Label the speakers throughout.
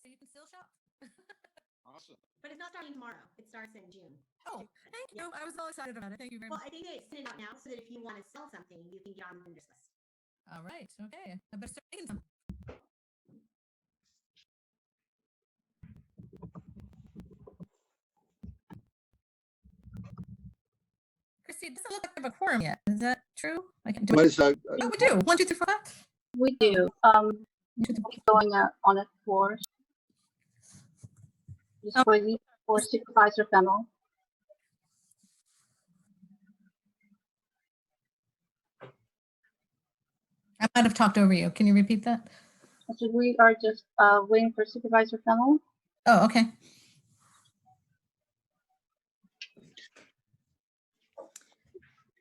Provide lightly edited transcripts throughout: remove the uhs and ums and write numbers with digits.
Speaker 1: so you can still shop.
Speaker 2: Awesome.
Speaker 3: But it's not starting tomorrow. It starts in June.
Speaker 1: Oh, thank you. I was all excited about it. Thank you very
Speaker 3: Well,
Speaker 1: much.
Speaker 3: I think they send it out now so that if you want to sell something, you can get on the vendors list.
Speaker 1: All right. Okay. I better start making some. Christy, it doesn't look like we have a quorum yet. Is that true? I can do
Speaker 4: What
Speaker 1: it.
Speaker 4: is that?
Speaker 1: Oh, we do. 1, 2, 3, 4, 5.
Speaker 5: We do. Going on it for just for Supervisor Fennel.
Speaker 1: I might have talked over you. Can you repeat that?
Speaker 5: So we are just waiting for Supervisor Fennel.
Speaker 1: Oh, okay.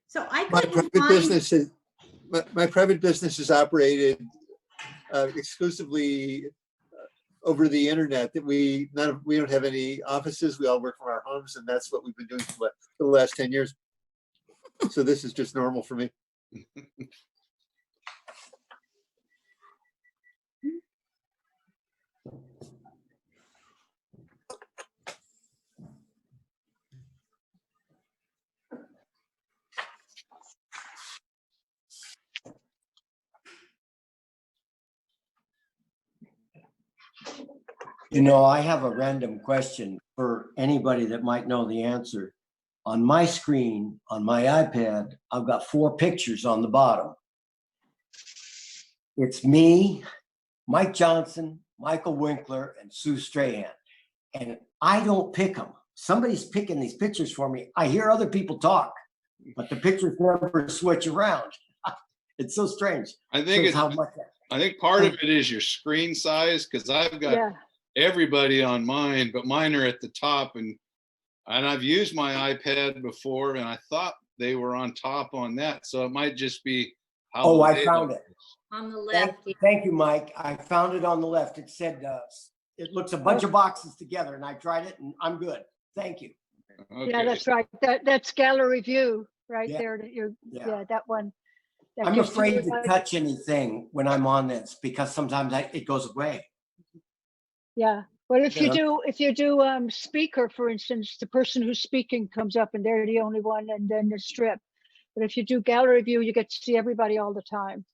Speaker 3: So I
Speaker 4: My
Speaker 3: couldn't
Speaker 4: private
Speaker 3: find.
Speaker 4: business is my private business is operated exclusively over the internet. That we don't have any offices. We all work from our homes, and that's what we've been doing for the last 10 years. So this is just normal for me.
Speaker 6: You know, I have a random question for anybody that might know the answer. On my screen, on my iPad, I've got 4 pictures on the bottom. It's me, Mike Johnson, Michael Winkler, and Sue Strahan. And I don't pick them. Somebody's picking these pictures for me. I hear other people talk, but the pictures never switch around. It's so strange.
Speaker 2: I think
Speaker 6: Shows how much.
Speaker 2: I think part of it is your screen size, because I've got everybody on mine, but mine are at the top, and I've used my iPad before, and I thought they were on top on that, so it might just be how.
Speaker 6: Oh, I found it.
Speaker 3: On the left.
Speaker 6: Thank you, Mike. I found it on the left. It said it looks a bunch of boxes together, and I tried it, and I'm good. Thank you.
Speaker 2: Okay.
Speaker 7: Yeah, that's right. That's gallery view right
Speaker 6: Yeah.
Speaker 7: there. That you're,
Speaker 6: Yeah.
Speaker 7: that one. That
Speaker 6: I'm
Speaker 7: gives you
Speaker 6: afraid to
Speaker 7: the-
Speaker 6: touch anything when I'm on this because sometimes it goes away.
Speaker 7: Yeah. Well, if you
Speaker 6: Yeah.
Speaker 7: do speaker, for instance, the person who's speaking comes up and they're the only one, and then the strip. But if you do gallery view, you get to see everybody all the time.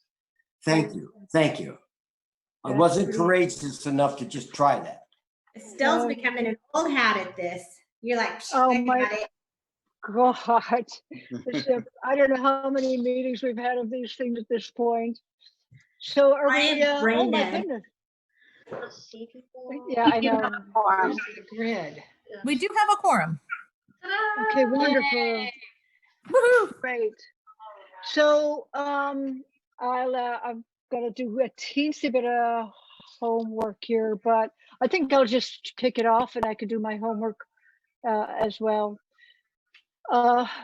Speaker 6: Thank you. Thank you. I
Speaker 7: Yeah.
Speaker 6: wasn't courageous enough to just try that.
Speaker 3: Estelle's
Speaker 7: Oh.
Speaker 3: becoming an old hat at this. You're like,
Speaker 7: Oh,
Speaker 3: I
Speaker 7: my-
Speaker 3: got it.
Speaker 7: God, I don't know how many meetings we've had of these things at this point. So are
Speaker 3: I
Speaker 7: we?
Speaker 3: am brain
Speaker 7: Oh my
Speaker 3: dead.
Speaker 7: goodness.
Speaker 5: Let's see people.
Speaker 7: Yeah, I know.
Speaker 1: We do have a quorum.
Speaker 7: Okay, wonderful.
Speaker 1: Woohoo!
Speaker 7: Great. So I've got to do a teensy bit of homework here, but I think I'll just kick it off and I could do my homework as well.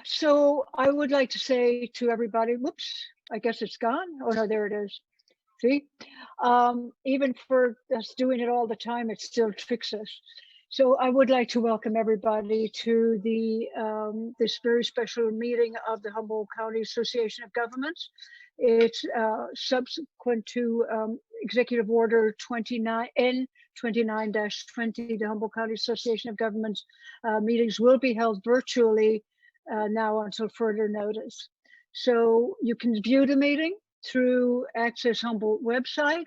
Speaker 7: So I would like to say to everybody, whoops, I guess it's gone. Oh no, there it is. See, even for us doing it all the time, it still tricks us. So I would like to welcome everybody to the this very special meeting of the Humboldt County Association of Governments. It's subsequent to Executive Order 29N 29-20. The Humboldt County Association of Governments meetings will be held virtually now until further notice. So you can view the meeting through Access Humboldt website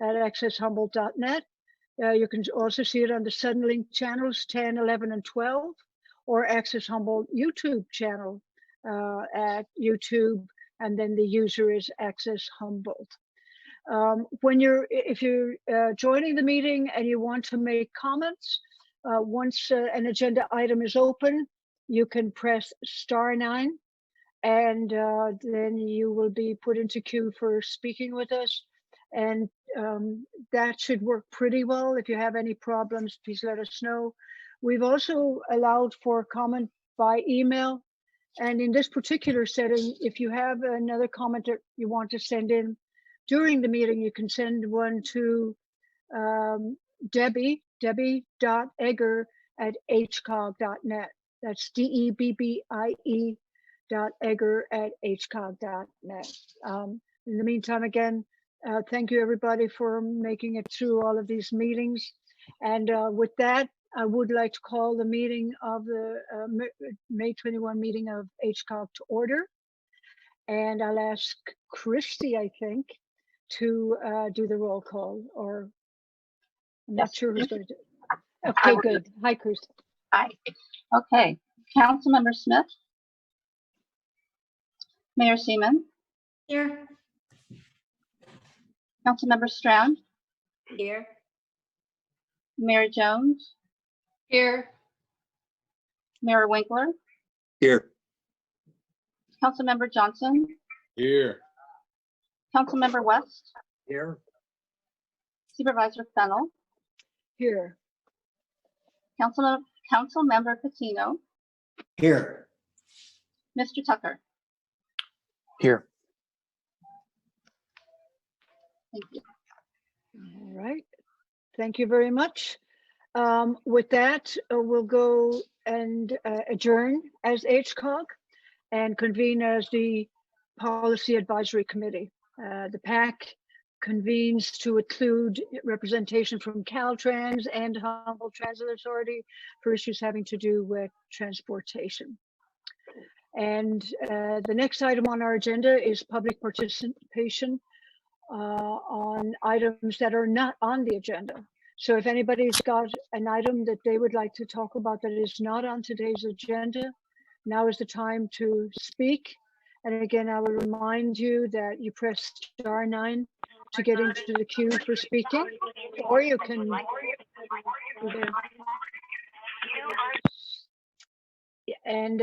Speaker 7: at accesshumboldt.net. You can also see it on the Suddenlink channels 10, 11, and 12, or Access Humboldt YouTube channel at YouTube, and then the user is Access Humboldt. If you're joining the meeting and you want to make comments, once an agenda item is open, you can press *9, and then you will be put into queue for speaking with us. And that should work pretty well. If you have any problems, please let us know. We've also allowed for comment by email. And in this particular setting, if you have another comment that you want to send in during the meeting, you can send one to debbie.egger@hcog.net. That's DEBBIE.egger@hcog.net. In the meantime, again, Thank you, everybody, for making it through all of these meetings. And with that, I would like to call the meeting of the May 21 meeting of HCOG to order. And I'll ask Christy, I think, to do the roll call, or I'm not
Speaker 5: Yes.
Speaker 7: sure who's going to do it.
Speaker 5: I
Speaker 7: Okay,
Speaker 5: will.
Speaker 7: good. Hi, Christy.
Speaker 5: Hi. Okay. Councilmember Smith, Mayor Seaman,
Speaker 3: Here.
Speaker 5: Councilmember Strand,
Speaker 3: Here.
Speaker 5: Mayor Jones,
Speaker 3: Here.
Speaker 5: Mayor Winkler,
Speaker 4: Here.
Speaker 5: Councilmember Johnson,
Speaker 2: Here.
Speaker 5: Councilmember West,
Speaker 6: Here.
Speaker 5: Supervisor Fennel,
Speaker 7: Here.
Speaker 5: Councilmember Patino,
Speaker 6: Here.
Speaker 5: Mr. Tucker.
Speaker 4: Here.
Speaker 5: Thank you.
Speaker 7: All right. Thank you very much. With that, we'll go and adjourn as HCOG and convene as the Policy Advisory Committee. The PAC convenes to include representation from Caltrans and Humboldt Transit Authority for issues having to do with transportation. And the next item on our agenda is public participation on items that are not on the agenda. So if anybody's got an item that they would like to talk about that is not on today's agenda, now is the time to speak. And again, I will remind you that you press *9 to get into the queue for speaking, or you can go there. And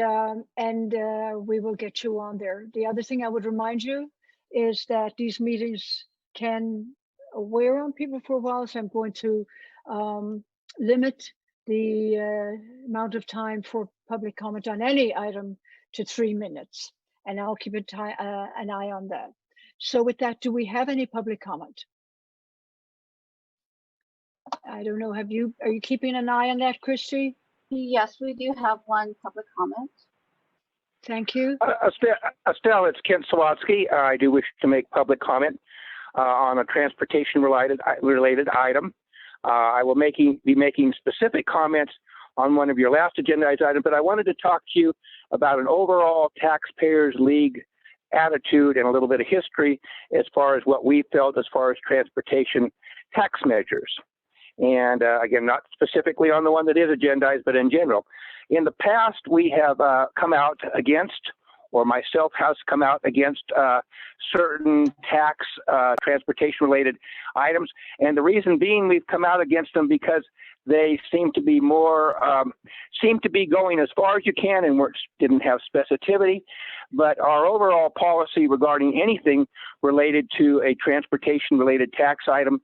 Speaker 7: we will get you on there. The other thing I would remind you is that these meetings can wear on people for a while, so I'm going to limit the amount of time for public comment on any item to 3 minutes, and I'll keep an eye on that. So with that, do we have any public comment? I don't know, are you keeping an eye on that, Christy?
Speaker 5: Yes, we do have one public comment.
Speaker 7: Thank you.
Speaker 8: Estelle, it's Kent Sawatsky. I do wish to make public comment on a transportation related item. I will be making specific comments on one of your last agendized items, but I wanted to talk to you about an overall Taxpayers League attitude and a little bit of history as far as what we felt as far as transportation tax measures. And again, not specifically on the one that is agendized, but in general. In the past, we have come out against, or myself has come out against certain tax transportation related items. And the reason being we've come out against them because they seem to be going as far as you can and didn't have specificity. But our overall policy regarding anything related to a transportation related tax item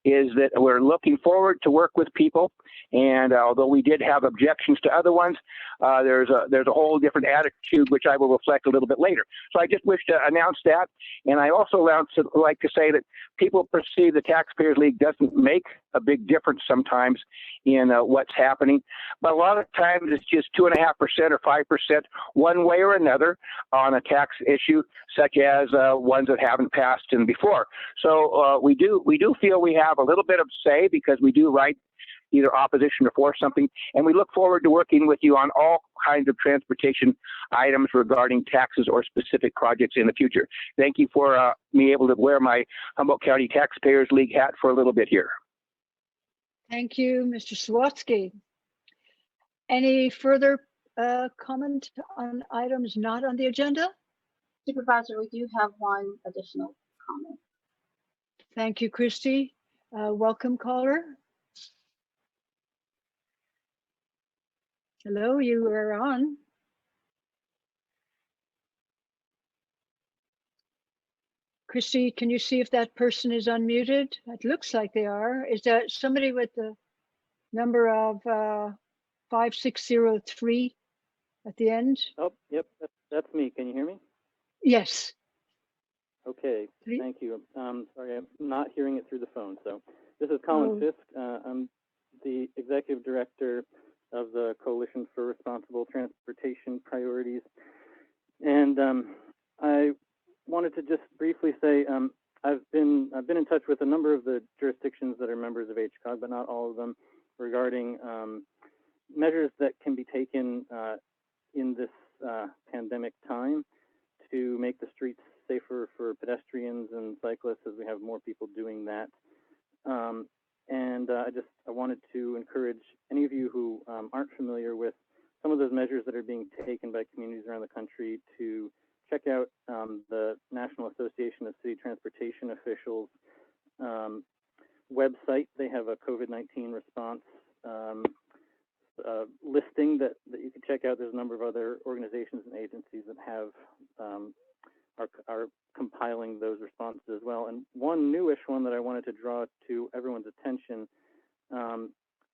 Speaker 8: is that we're looking forward to work with people. And although we did have objections to other ones, there's a whole different attitude, which I will reflect a little bit later. So I just wish to announce that. And I also like to say that people perceive the Taxpayers League doesn't make a big difference sometimes in what's happening. But a lot of times it's just 2.5% or 5% one way or another on a tax issue, such as ones that haven't passed in before. So we do feel we have a little bit of say because we do write either opposition or for something. And we look forward to working with you on all kinds of transportation items regarding taxes or specific projects in the future. Thank you for me able to wear my Humboldt County Taxpayers League hat for a little bit here.
Speaker 7: Thank you, Mr. Sawatsky. Any further comment on items not on the agenda?
Speaker 5: Supervisor, we do have one additional comment.
Speaker 7: Thank you, Christy. Welcome, caller. Hello, you are on. Christy, can you see if that person is unmuted? It looks like they are. Is that somebody with the number of 5603 at the end?
Speaker 9: Oh, yep, that's me. Can you hear me?
Speaker 7: Yes.
Speaker 9: Okay, thank you. Sorry, I'm not hearing it through the phone. So this is Colin Fisk. I'm the Executive Director of the Coalition for Responsible Transportation Priorities. And I wanted to just briefly say, I've been in touch with a number of the jurisdictions that are members of HCOG, but not all of them, regarding measures that can be taken in this pandemic time to make the streets safer for pedestrians and cyclists, as we have more people doing that. And I wanted to encourage any of you who aren't familiar with some of those measures that are being taken by communities around the country to check out the National Association of City Transportation Officials website. They have a COVID-19 response listing that you can check out. There's a number of other organizations and agencies that have are compiling those responses as well. And one newish one that I wanted to draw to everyone's attention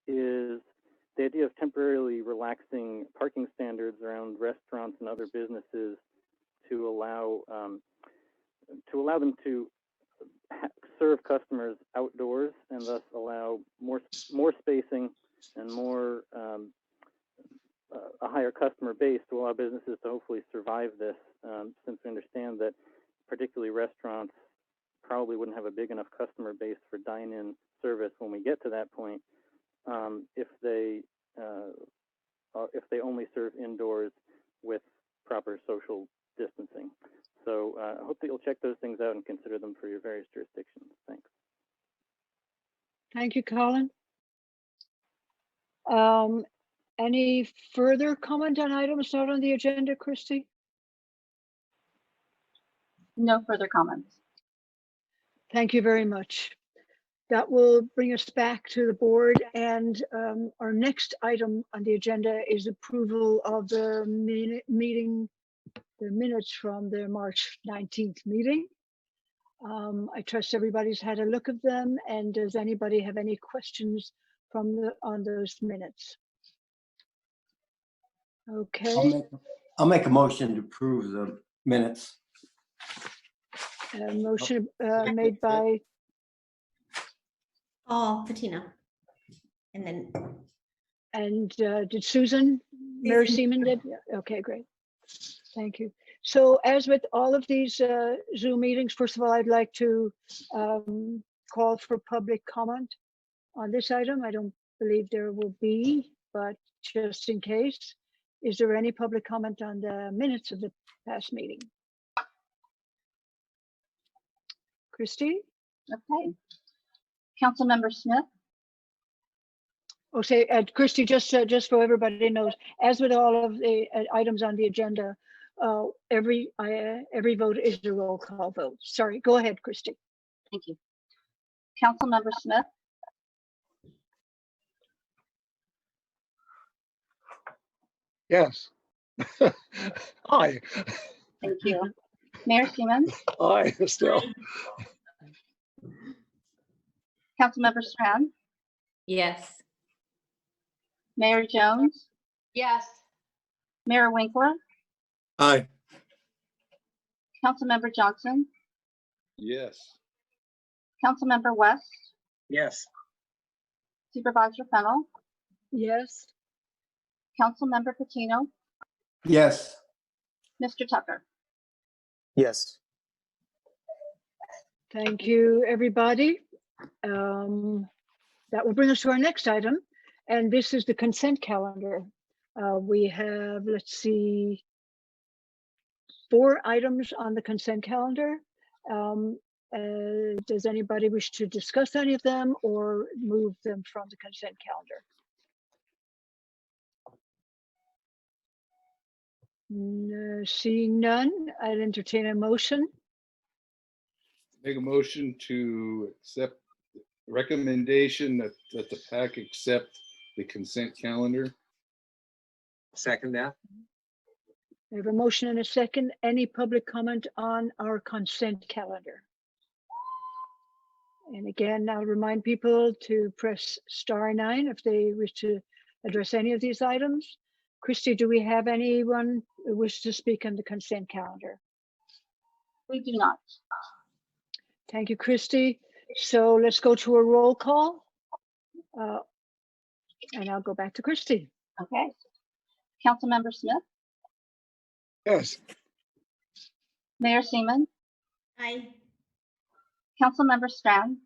Speaker 9: is the idea of temporarily relaxing parking standards around restaurants and other businesses to allow them to serve customers outdoors, and thus allow more spacing and more a higher customer base to allow businesses to hopefully survive this, since we understand that particularly restaurants probably wouldn't have a big enough customer base for dine-in service when we get to that point, if they only serve indoors with proper social distancing. So I hope that you'll check those things out and consider them for your various jurisdictions. Thanks.
Speaker 7: Thank you, Colin. Any further comment on items not on the agenda, Christy?
Speaker 5: No further comments.
Speaker 7: Thank you very much. That will bring us back to the board, and our next item on the agenda is approval of the minutes from the March 19th meeting. I trust everybody's had a look at them, and does anybody have any questions on those minutes? Okay.
Speaker 6: I'll make a motion to approve the minutes.
Speaker 7: A motion made by
Speaker 3: Paul Patino. And then
Speaker 7: did Susan, Mary Seaman did? Yeah, okay, great. Thank you. So as with all of these Zoom meetings, first of all, I'd like to call for public comment on this item. I don't believe there will be, but just in case, is there any public comment on the minutes of the past meeting? Christy?
Speaker 5: Okay. Councilmember Smith?
Speaker 7: Oh, say, Christy, just so everybody knows, as with all of the items on the agenda, every vote is a roll call vote. Sorry, go ahead, Christy.
Speaker 5: Thank you. Councilmember Smith?
Speaker 10: Yes. Aye.
Speaker 5: Thank you. Mayor Seaman?
Speaker 10: Aye, still.
Speaker 5: Councilmember Strand?
Speaker 3: yes.
Speaker 5: Mayor Jones?
Speaker 3: Yes.
Speaker 5: Mayor Winkler?
Speaker 4: Aye.
Speaker 5: Councilmember Johnson?
Speaker 2: Yes.
Speaker 5: Councilmember West?
Speaker 10: Yes.
Speaker 5: Supervisor Fennell?
Speaker 7: Yes.
Speaker 5: Councilmember Patino?
Speaker 6: Yes.
Speaker 5: Mr. Tucker?
Speaker 10: Yes.
Speaker 7: Thank you, everybody. That will bring us to our next item, and this is the consent calendar. We have, let's see, 4 items on the consent calendar. Does anybody wish to discuss any of them or move them from the consent calendar? No, seeing none, I'd entertain a motion.
Speaker 2: Make a motion to accept recommendation that the PAC accept the consent calendar.
Speaker 10: Second that.
Speaker 7: We have a motion and a second. Any public comment on our consent calendar? And again, I'll remind people to press *9 if they wish to address any of these items. Christy, do we have anyone who wishes to speak on the consent calendar?
Speaker 5: We do not.
Speaker 7: Thank you, Christy. So let's go to a roll call. And I'll go back to Christy.
Speaker 5: Okay. Councilmember Smith?
Speaker 10: Yes.
Speaker 5: Mayor Seaman?
Speaker 3: Aye.
Speaker 5: Councilmember Strand,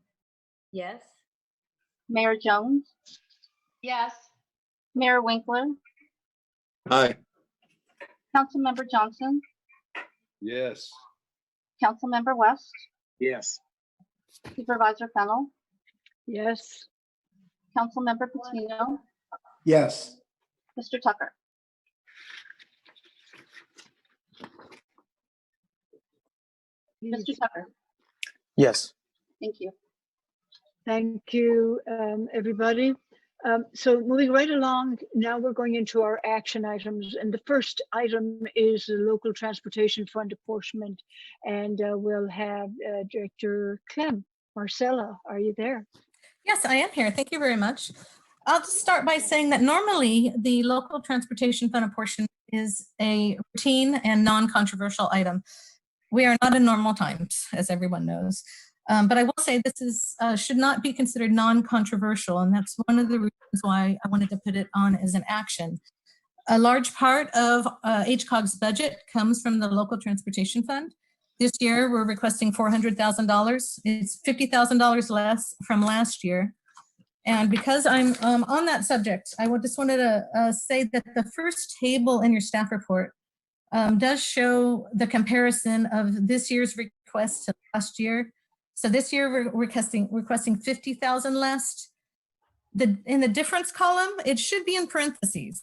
Speaker 3: Yes.
Speaker 5: Mayor Jones,
Speaker 3: Yes.
Speaker 5: Mayor Winkler,
Speaker 4: Aye.
Speaker 5: Councilmember Johnson,
Speaker 2: Yes.
Speaker 5: Councilmember West,
Speaker 10: Yes.
Speaker 5: Supervisor Fennel,
Speaker 7: Yes.
Speaker 5: Councilmember Patino,
Speaker 6: Yes.
Speaker 5: Mr. Tucker. Mr. Tucker,
Speaker 10: Yes.
Speaker 5: thank you.
Speaker 7: Thank you, everybody. So moving right along, now we're going into our action items. And the first item is the local transportation fund apportionment. And we'll have Director Clem. Marcella, are you there?
Speaker 1: Yes, I am here. Thank you very much. I'll just start by saying that normally the local transportation fund apportionment is a routine and non-controversial item. We are not in normal times, as everyone knows. But I will say this is should not be considered non-controversial, and that's one of the reasons why I wanted to put it on as an action. A large part of HCOG's budget comes from the local transportation fund. This year, we're requesting $400,000. It's $50,000 less from last year. And because I'm on that subject, I just wanted to say that the first table in your staff report does show the comparison of this year's request to last year. So this year we're requesting 50,000 less. In the difference column, it should be in parentheses.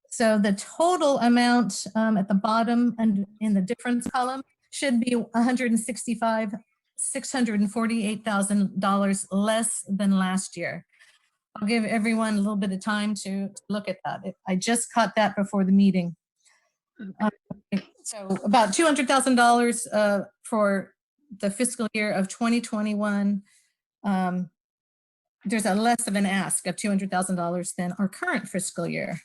Speaker 1: So the total amount at the bottom and in the difference column should be $648,000 less than last year. I'll give everyone a little bit of time to look at that. I just caught that before the meeting. So about $200,000 for the fiscal year of 2021. There's a less of an ask of $200,000 than our current fiscal year.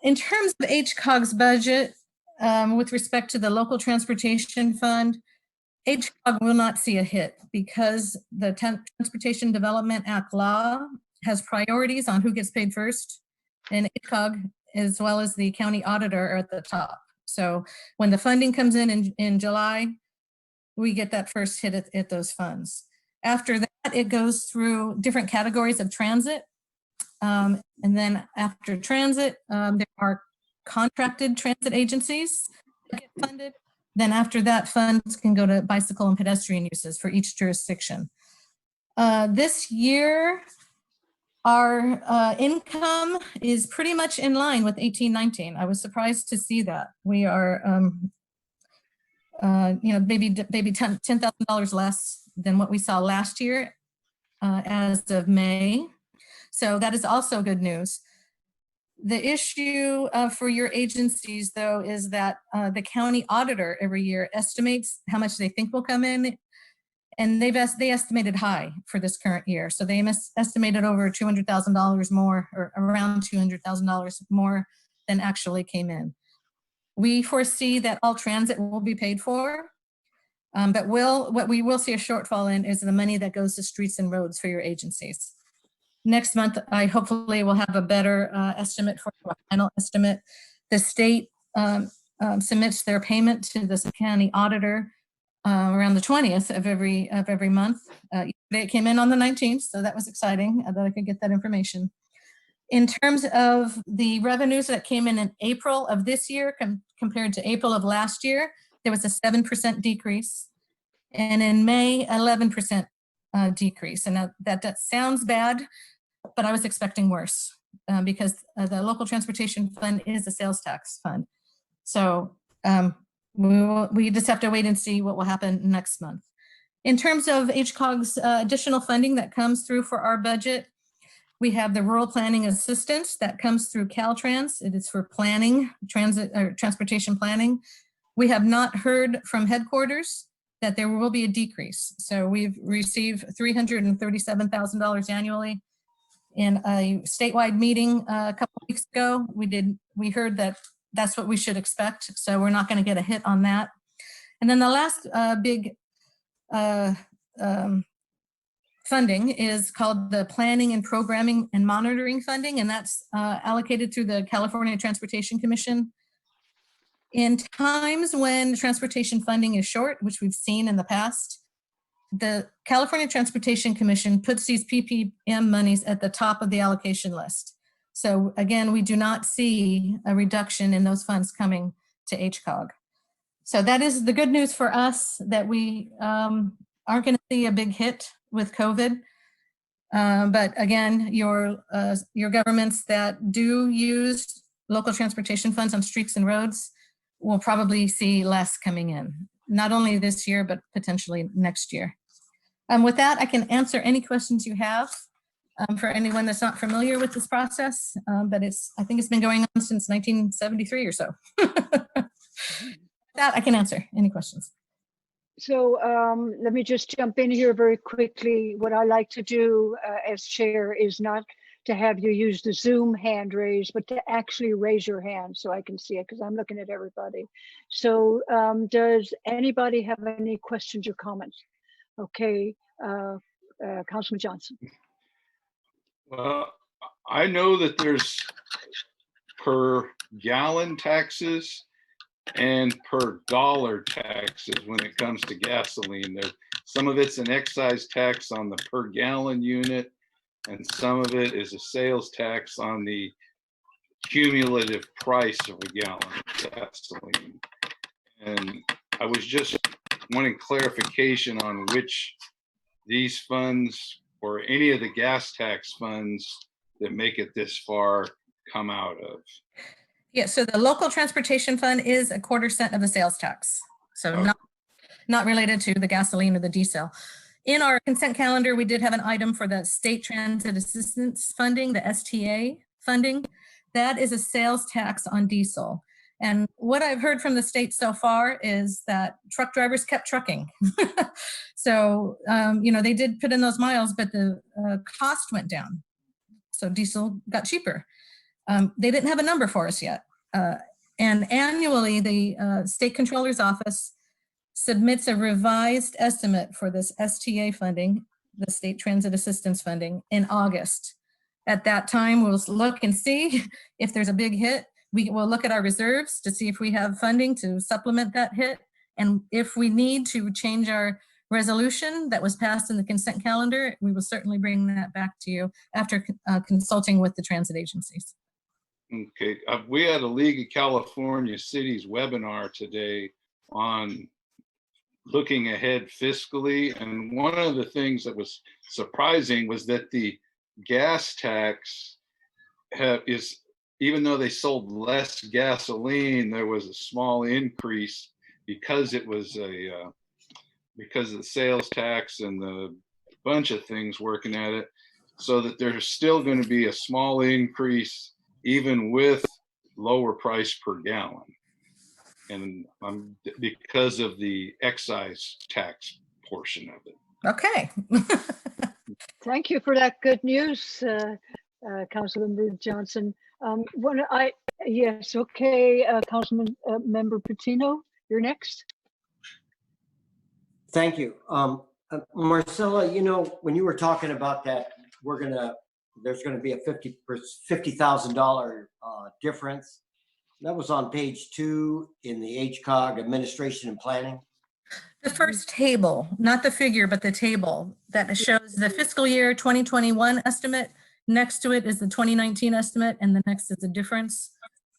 Speaker 1: In terms of HCOG's budget, with respect to the local transportation fund, HCOG will not see a hit because the Transportation Development Act law has priorities on who gets paid first, and HCOG, as well as the county auditor, are at the top. So when the funding comes in July, we get that first hit at those funds. After that, it goes through different categories of transit. And then after transit, there are contracted transit agencies that get funded. Then after that, funds can go to bicycle and pedestrian uses for each jurisdiction. This year, our income is pretty much in line with 18-19. I was surprised to see that. We are, maybe $10,000 less than what we saw last year as of May. So that is also good news. The issue for your agencies, though, is that the county auditor every year estimates how much they think will come in, and they estimated high for this current year. So they estimated over $200,000 more, or around $200,000 more than actually came in. We foresee that all transit will be paid for, but what we will see a shortfall in is the money that goes to streets and roads for your agencies. Next month, I hopefully will have a better estimate for a final estimate. The state submits their payment to the county auditor around the 20th of every month. It came in on the 19th, so that was exciting that I could get that information. In terms of the revenues that came in April of this year compared to April of last year, there was a 7% decrease, and in May, 11% decrease. And that sounds bad, but I was expecting worse because the local transportation fund is a sales tax fund. So we just have to wait and see what will happen next month. In terms of HCOG's additional funding that comes through for our budget, we have the rural planning assistance that comes through Caltrans. It is for planning, transportation planning. We have not heard from headquarters that there will be a decrease. So we've received $337,000 annually. In a statewide meeting a couple of weeks ago, we heard that that's what we should expect. So we're not going to get a hit on that. And then the last big funding is called the Planning and Programming and Monitoring funding, and that's allocated through the California Transportation Commission. In times when transportation funding is short, which we've seen in the past, the California Transportation Commission puts these PPM monies at the top of the allocation list. So again, we do not see a reduction in those funds coming to HCOG. So that is the good news for us, that we aren't going to see a big hit with COVID. But again, your governments that do use local transportation funds on streets and roads will probably see less coming in, not only this year, but potentially next year. With that, I can answer any questions you have for anyone that's not familiar with this process, but I think it's been going on since 1973 or so. That I can answer any questions.
Speaker 7: So let me just jump in here very quickly. What I like to do as chair is not to have you use the Zoom hand raise, but to actually raise your hand so I can see it, because I'm looking at everybody. So does anybody have any questions or comments? Okay, Councilman Johnson.
Speaker 2: Well, I know that there's per gallon taxes and per dollar taxes when it comes to gasoline. Some of it's an excise tax on the per gallon unit, and some of it is a sales tax on the cumulative price of a gallon of gasoline. And I was just wanting clarification on which these funds or any of the gas tax funds that make it this far come out of.
Speaker 1: Yeah, so the local transportation fund is 1/4 cent of the sales tax. So not related to the gasoline or the diesel. In our consent calendar, we did have an item for the state transit assistance funding, the STA funding. That is a sales tax on diesel. And what I've heard from the state so far is that truck drivers kept trucking. So, they did put in those miles, but the cost went down. So diesel got cheaper. They didn't have a number for us yet. And annually, the state controller's office submits a revised estimate for this STA funding, the state transit assistance funding, in August. At that time, we'll look and see if there's a big hit. We will look at our reserves to see if we have funding to supplement that hit. And if we need to change our resolution that was passed in the consent calendar, we will certainly bring that back to you after consulting with the transit agencies.
Speaker 2: Okay, we had a League of California Cities webinar today on looking ahead fiscally. And one of the things that was surprising was that the gas tax is, even though they sold less gasoline, there was a small increase because it was because of the sales tax and the bunch of things working at it, so that there's still going to be a small increase even with lower price per gallon. And because of the excise tax portion of it.
Speaker 1: Okay.
Speaker 7: Thank you for that good news, Councilman Johnson. Yes, okay, Councilman Member Patino, you're next.
Speaker 6: Thank you. Marcella, when you were talking about that, there's gonna be a $50,000 difference. That was on page 2 in the HCOG Administration and Planning.
Speaker 1: The first table, not the figure, but the table that shows the fiscal year 2021 estimate. Next to it is the 2019 estimate, and the next is the difference.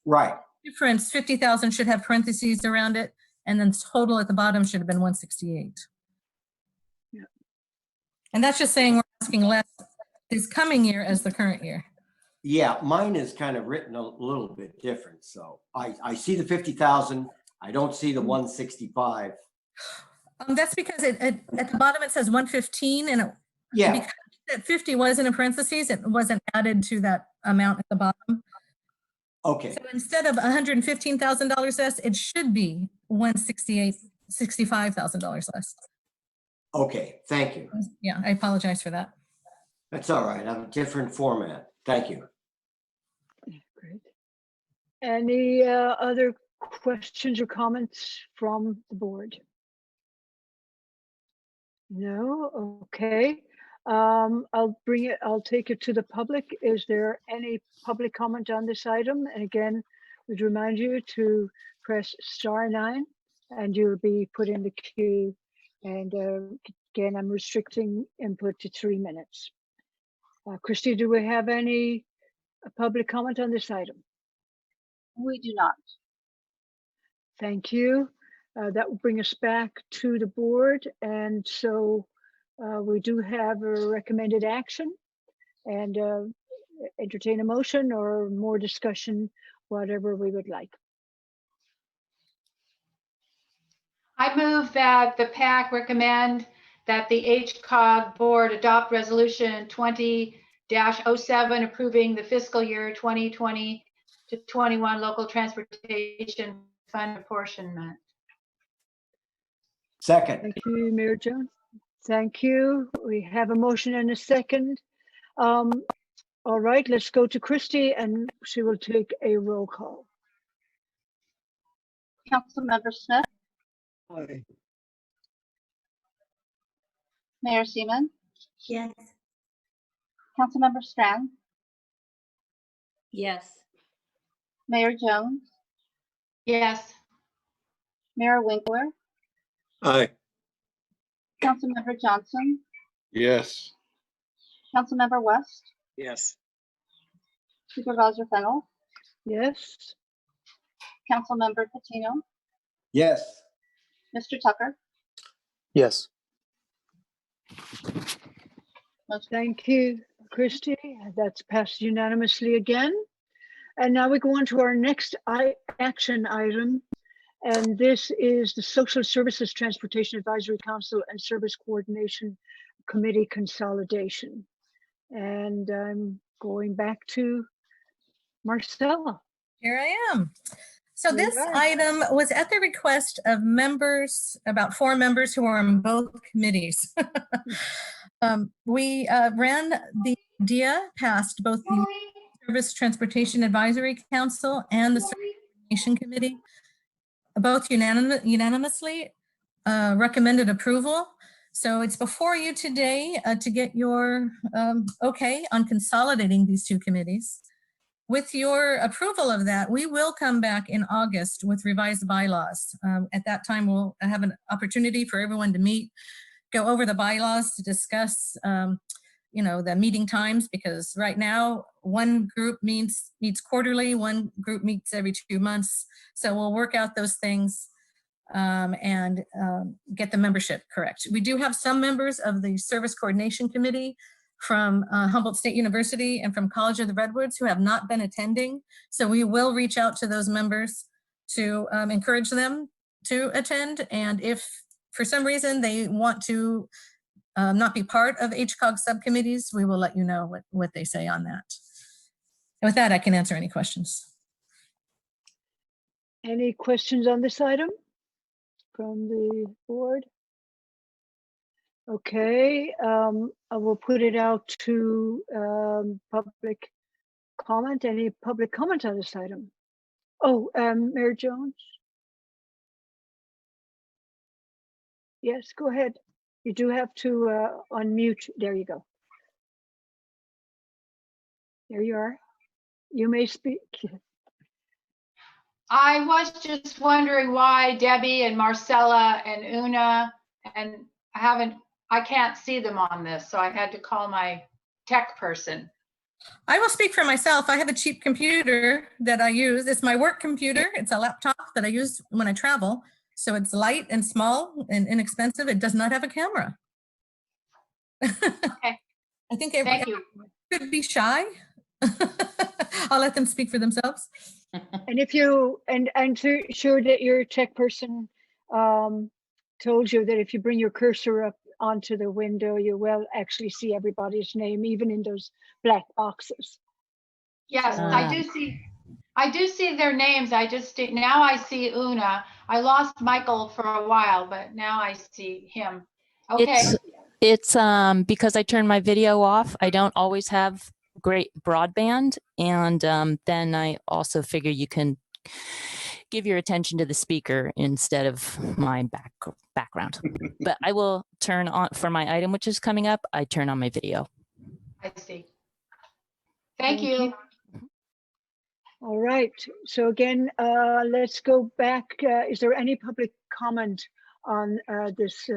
Speaker 6: Right.
Speaker 1: Difference, 50,000 should have parentheses around it, and then total at the bottom should have been 168.
Speaker 7: Yeah.
Speaker 1: And that's just saying we're asking less this coming year as the current year.
Speaker 6: Yeah, mine is kind of written a little bit different. So I see the 50,000. I don't see the 165.
Speaker 1: That's because at the bottom it says 115, and because that 50 was in a parentheses, it wasn't added to that amount at the bottom.
Speaker 6: Okay.
Speaker 1: So instead of $115,000 less, it should be $65,000 less.
Speaker 6: Okay, thank you.
Speaker 1: Yeah, I apologize for that.
Speaker 6: That's all right. I have a different format. Thank you.
Speaker 7: Great. Any other questions or comments from the board? No, okay. I'll take it to the public. Is there any public comment on this item? And again, would remind you to press *9 and you'll be put in the queue And again, I'm restricting input to 3 minutes. Christy, do we have any public comment on this item?
Speaker 5: We do not.
Speaker 7: Thank you. That will bring us back to the board. And so we do have a recommended action and entertain a motion or more discussion, whatever we would like.
Speaker 11: I move that the PAC recommend that the HCOG board adopt resolution 20-07 approving the fiscal year 2020 to 21 local transportation fund apportionment.
Speaker 6: Second.
Speaker 7: Thank you, Mayor Jones. Thank you. We have a motion and a second. All right, let's go to Christy and she will take a roll call.
Speaker 5: Councilmember Smith,
Speaker 4: Aye.
Speaker 5: Mayor Seaman,
Speaker 3: Yes.
Speaker 5: Councilmember Strand,
Speaker 3: Yes.
Speaker 5: Mayor Jones,
Speaker 11: Yes.
Speaker 5: Mayor Winkler,
Speaker 4: Aye.
Speaker 5: Councilmember Johnson,
Speaker 2: Yes.
Speaker 5: Councilmember West,
Speaker 10: Yes.
Speaker 5: Supervisor Fennel,
Speaker 7: Yes,
Speaker 5: Councilmember Patino,
Speaker 6: Yes.
Speaker 5: Mr. Tucker.
Speaker 10: Yes.
Speaker 7: thank you, Christy. That's passed unanimously again. And now we go on to our next action item. And this is the Social Services Transportation Advisory Council and Service Coordination Committee consolidation. And I'm going back to Marcella.
Speaker 1: Here I am. So
Speaker 7: All
Speaker 1: this
Speaker 7: right.
Speaker 1: item was at the request of members, about 4 members who are on both committees. We ran the idea past both the Service Transportation Advisory Council and the Service Coordination Committee. Both unanimously recommended approval. So it's before you today to get your okay on consolidating these 2 committees. With your approval of that, we will come back in August with revised bylaws. At that time, we'll have an opportunity for everyone to meet, go over the bylaws to discuss the meeting times, because right now one group meets quarterly, one group meets every 2 months. So we'll work out those things and get the membership correct. We do have some members of the Service Coordination Committee from Humboldt State University and from College of the Redwoods who have not been attending. So we will reach out to those members to encourage them to attend. And if for some reason they want to not be part of HCOG subcommittees, we will let you know what they say on that. And with that, I can answer any questions.
Speaker 7: Any questions on this item from the board? Okay, I will put it out to public comment. Any public comment on this item? Oh, Mayor Jones? Yes, go ahead. You do have to unmute. There you go. There you are. You may speak.
Speaker 11: I was just wondering why Debbie and Marcella and Una, and I can't see them on this, so I had to call my tech person.
Speaker 1: I will speak for myself. I have a cheap computer that I use. It's my work computer. It's a laptop that I use when I travel. So it's light and small and inexpensive. It does not have a camera.
Speaker 11: Okay.
Speaker 1: I think
Speaker 11: Thank you.
Speaker 7: Mm-hmm.
Speaker 1: could be shy. I'll let them speak for themselves.
Speaker 7: And if you, and sure that your tech person told you that if you bring your cursor up onto the window, you will actually see everybody's name, even in those black boxes.
Speaker 11: Yes, I do see their names. Now I see Una. I lost Michael for a while, but now I see him. Okay.
Speaker 12: It's because I turned my video off. I don't always have great broadband, and then I also figure you can give your attention to the speaker instead of my background. But I will turn on, for my item which is coming up, I turn on my video.
Speaker 11: I see. Thank you.
Speaker 7: All right, so again, let's go back. Is there any public comment on this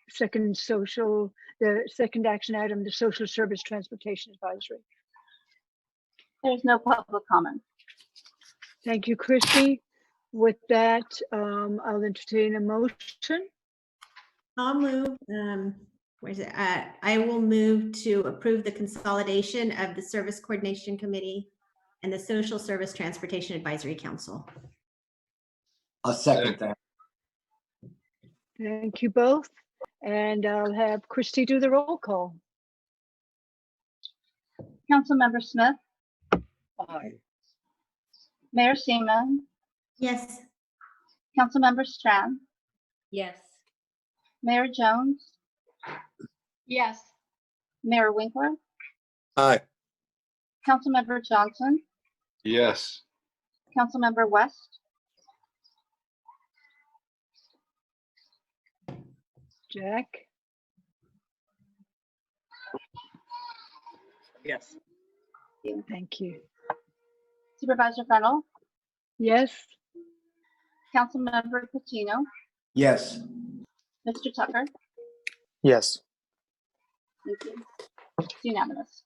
Speaker 7: second the second action item, the Social Service Transportation Advisory?
Speaker 5: There's no public comment.
Speaker 7: Thank you, Christy. With that, I'll entertain a motion.
Speaker 3: I'll move, where is it? I will move to approve the consolidation of the Service Coordination Committee and the Social Service Transportation Advisory Council.
Speaker 6: I'll second that.
Speaker 7: Thank you both. And I'll have Christy do the roll call.
Speaker 5: Councilmember Smith,
Speaker 7: Aye.
Speaker 5: Mayor Seaman,
Speaker 3: Yes.
Speaker 5: Councilmember Strand,
Speaker 3: Yes.
Speaker 5: Mayor Jones,
Speaker 11: Yes.
Speaker 5: Mayor Winkler,
Speaker 4: Aye.
Speaker 5: Councilmember Johnson,
Speaker 2: Yes.
Speaker 5: Councilmember West,
Speaker 7: Jack,
Speaker 10: Yes.
Speaker 7: thank you.
Speaker 5: Supervisor Fennell,
Speaker 7: Yes,
Speaker 5: Councilmember Patino,
Speaker 6: Yes.
Speaker 5: Mr. Tucker.
Speaker 10: Yes.
Speaker 5: Thank you. It's unanimous.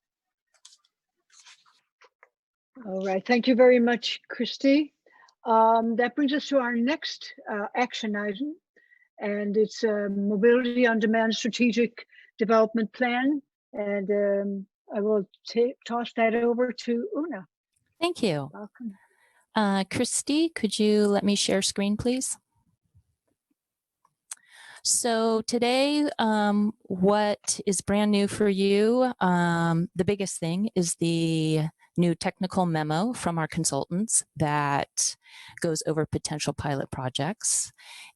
Speaker 7: all right. Thank you very much, Christy. That brings us to our next action item, and it's a Mobility on Demand Strategic Development Plan. And I will toss that over to Una.
Speaker 12: Thank you.
Speaker 7: Welcome.
Speaker 12: Christy, could you let me share screen, please? So today, what is brand new for you, the biggest thing is the new technical memo from our consultants that goes over potential pilot projects.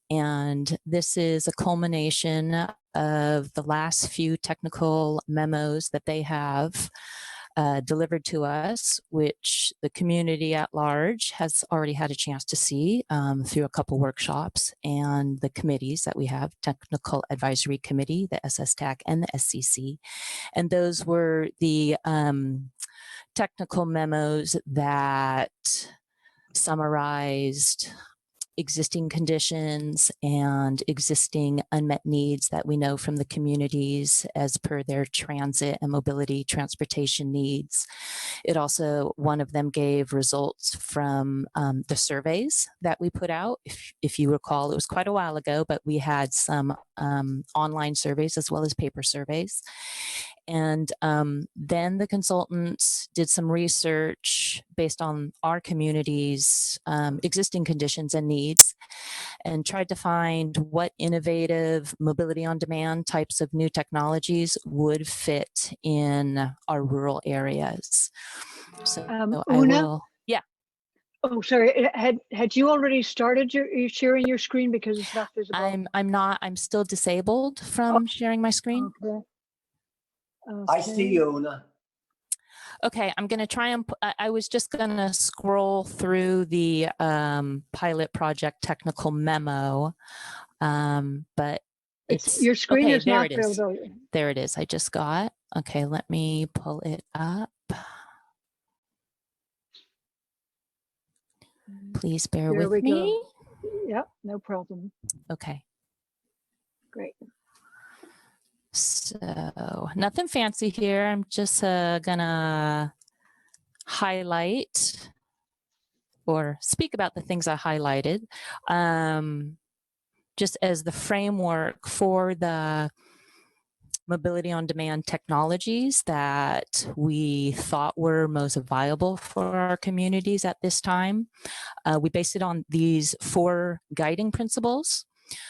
Speaker 12: And this is a culmination of the last few technical memos that they have delivered to us, which the community at large has already had a chance to see through a couple workshops, and the committees that we have, Technical Advisory Committee, the SSTAC, and the SCC. And those were the technical memos that summarized existing conditions and existing unmet needs that we know from the communities as per their transit and mobility transportation needs. It also, one of them gave results from the surveys that we put out. If you recall, it was quite a while ago, but we had some online surveys as well as paper surveys. And then the consultants did some research based on our community's existing conditions and needs, and tried to find what innovative mobility on demand types of new technologies would fit in our rural areas. So I
Speaker 7: Una?
Speaker 12: will, yeah.
Speaker 7: Oh, sorry. Had you already started your sharing your screen, because it's not visible?
Speaker 12: I'm not. I'm still disabled from sharing my screen.
Speaker 7: Okay.
Speaker 6: I see you, Una.
Speaker 12: Okay, I'm going to try and, I was just going to scroll through the pilot project technical memo, but it's,
Speaker 7: your screen
Speaker 12: okay,
Speaker 7: is
Speaker 12: there
Speaker 7: not
Speaker 12: it is.
Speaker 7: visible.
Speaker 12: There it is. I just got, okay, let me pull it up. Please bear
Speaker 7: There
Speaker 12: with
Speaker 7: we
Speaker 12: me.
Speaker 7: go. Yep, no problem.
Speaker 12: Okay.
Speaker 7: Great.
Speaker 12: So nothing fancy here. I'm just gonna highlight or speak about the things I highlighted, just as the framework for the mobility on demand technologies that we thought were most viable for our communities at this time. We based it on these 4 guiding principles,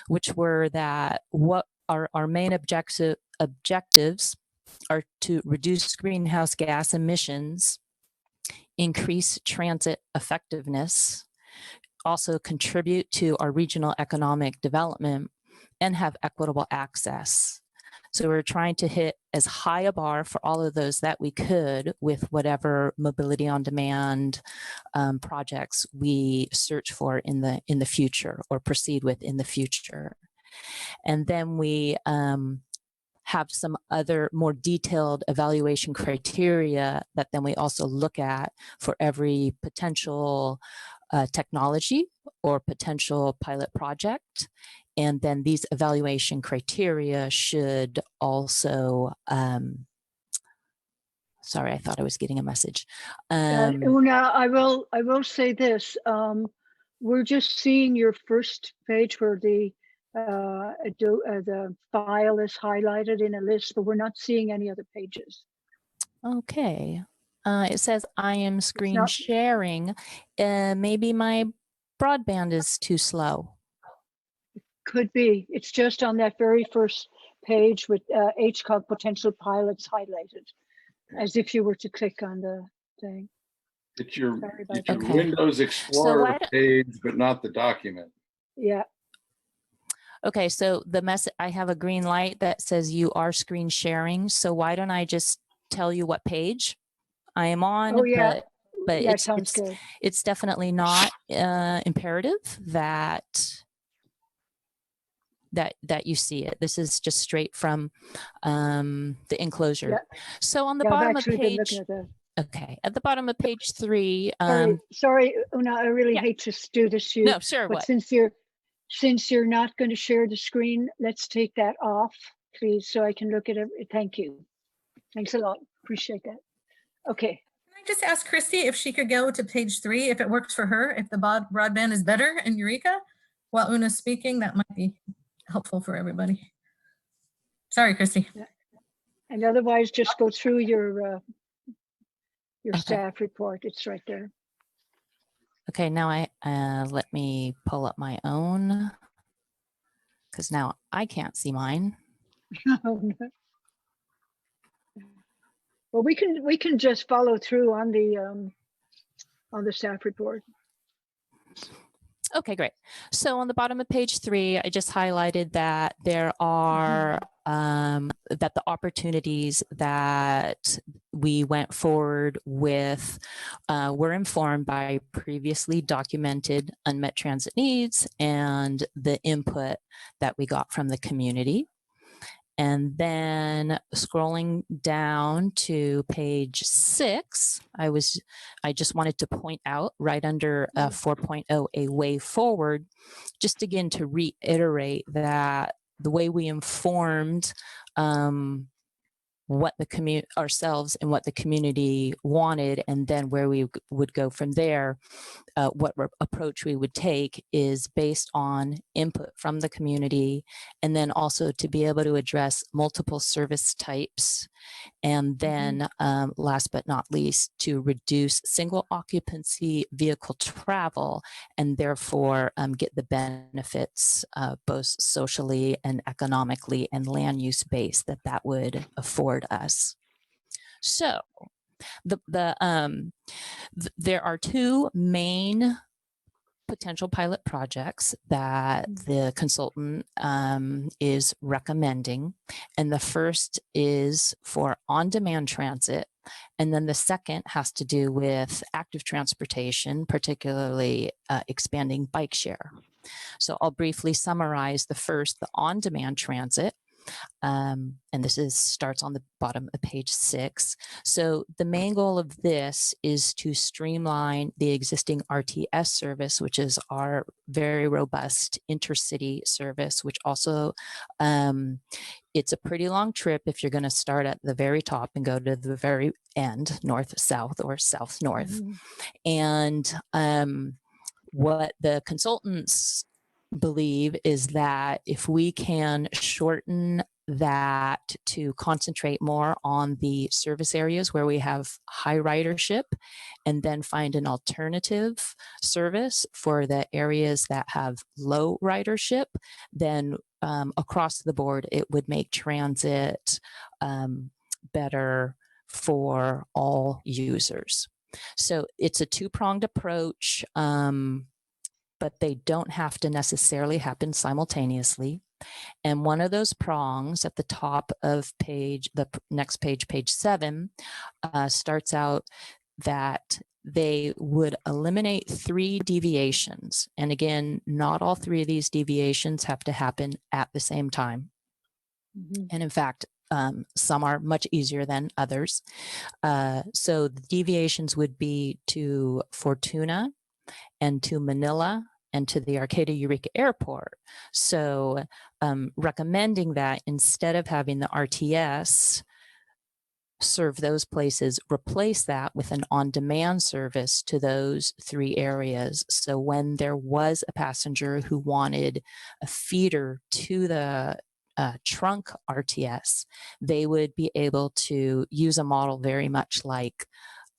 Speaker 12: which were that what our main objectives are to reduce greenhouse gas emissions, increase transit effectiveness, also contribute to our regional economic development, and have equitable access. So we're trying to hit as high a bar for all of those that we could with whatever mobility on demand projects we search for in the future or proceed with in the future. And then we have some other more detailed evaluation criteria that then we also look at for every potential technology or potential pilot project. And then these evaluation criteria should also, sorry, I thought I was getting a message.
Speaker 7: Una, I will say this. We're just seeing your first page where the file is highlighted in a list, but we're not seeing any other pages.
Speaker 12: Okay. It says I am screen
Speaker 7: not-
Speaker 12: sharing. Maybe my broadband is too slow.
Speaker 7: Could be. It's just on that very first page with HCOG potential pilots highlighted, as if you were to click on the thing.
Speaker 2: It's your,
Speaker 7: Sorry about
Speaker 2: it's your
Speaker 12: that.
Speaker 2: Windows Explorer
Speaker 12: why don't-
Speaker 2: page, but not the document.
Speaker 7: Yeah.
Speaker 12: Okay, so the message, I have a green light that says you are screen sharing. So why don't I just tell you what page I am on?
Speaker 7: Oh, yeah.
Speaker 12: But
Speaker 7: Yeah, sounds good.
Speaker 12: it's definitely not imperative that you see it. This is just straight from the enclosure.
Speaker 7: Yeah.
Speaker 12: So on the
Speaker 7: Yeah, I've
Speaker 12: bottom of
Speaker 7: actually been
Speaker 12: page,
Speaker 7: looking at that.
Speaker 12: okay, at the bottom of page 3.
Speaker 7: Sorry, Una, I really
Speaker 12: yeah.
Speaker 7: hate to do this to you.
Speaker 12: No, sure,
Speaker 7: but
Speaker 12: what?
Speaker 7: since you're not going to share the screen, let's take that off, please, so I can look at it. Thank you. Thanks a lot. Appreciate that. Okay.
Speaker 1: Can I just ask Christy if she could go to page 3, if it works for her, if the broadband is better in Eureka while Una's speaking? That might be helpful for everybody. Sorry, Christy.
Speaker 7: Yeah. And otherwise, just go through your
Speaker 12: Okay.
Speaker 7: staff report. It's right there.
Speaker 12: Okay, now let me pull up my own, because now I can't see mine.
Speaker 7: Well, we can just follow through on the staff report.
Speaker 12: Okay, great. So on the bottom of page 3, I just highlighted that there are that the opportunities that we went forward with were informed by previously documented unmet transit needs and the input that we got from the community. And then scrolling down to page 6, I just wanted to point out right under 4.0, a way forward, just again to reiterate that the way we informed what the ourselves and what the community wanted, and then where we would go from there, what approach we would take is based on input from the community, and then also to be able to address multiple service types, and then last but not least, to reduce single occupancy vehicle travel, and therefore get the benefits both socially and economically and land use based that would afford us. So there are 2 main potential pilot projects that the consultant is recommending. And the first is for on-demand transit. And then the second has to do with active transportation, particularly expanding bike share. So I'll briefly summarize the first, the on-demand transit. And this starts on the bottom of page 6. So the main goal of this is to streamline the existing RTS service, which is our very robust intercity service, which also it's a pretty long trip if you're going to start at the very top and go to the very end, north-south or south-north. And what the consultants believe is that if we can shorten that to concentrate more on the service areas where we have high ridership, and then find an alternative service for the areas that have low ridership, then across the board, it would make transit better for all users. So it's a 2-pronged approach. But they don't have to necessarily happen simultaneously. And one of those prongs at the top of the next page, page 7, starts out that they would eliminate 3 deviations. And again, not all 3 of these deviations have to happen at the same time. And in fact, some are much easier than others. So the deviations would be to Fortuna and to Manila and to the Arcata Eureka Airport. So recommending that instead of having the RTS serve those places, replace that with an on-demand service to those 3 areas. So when there was a passenger who wanted a feeder to the trunk RTS, they would be able to use a model very much like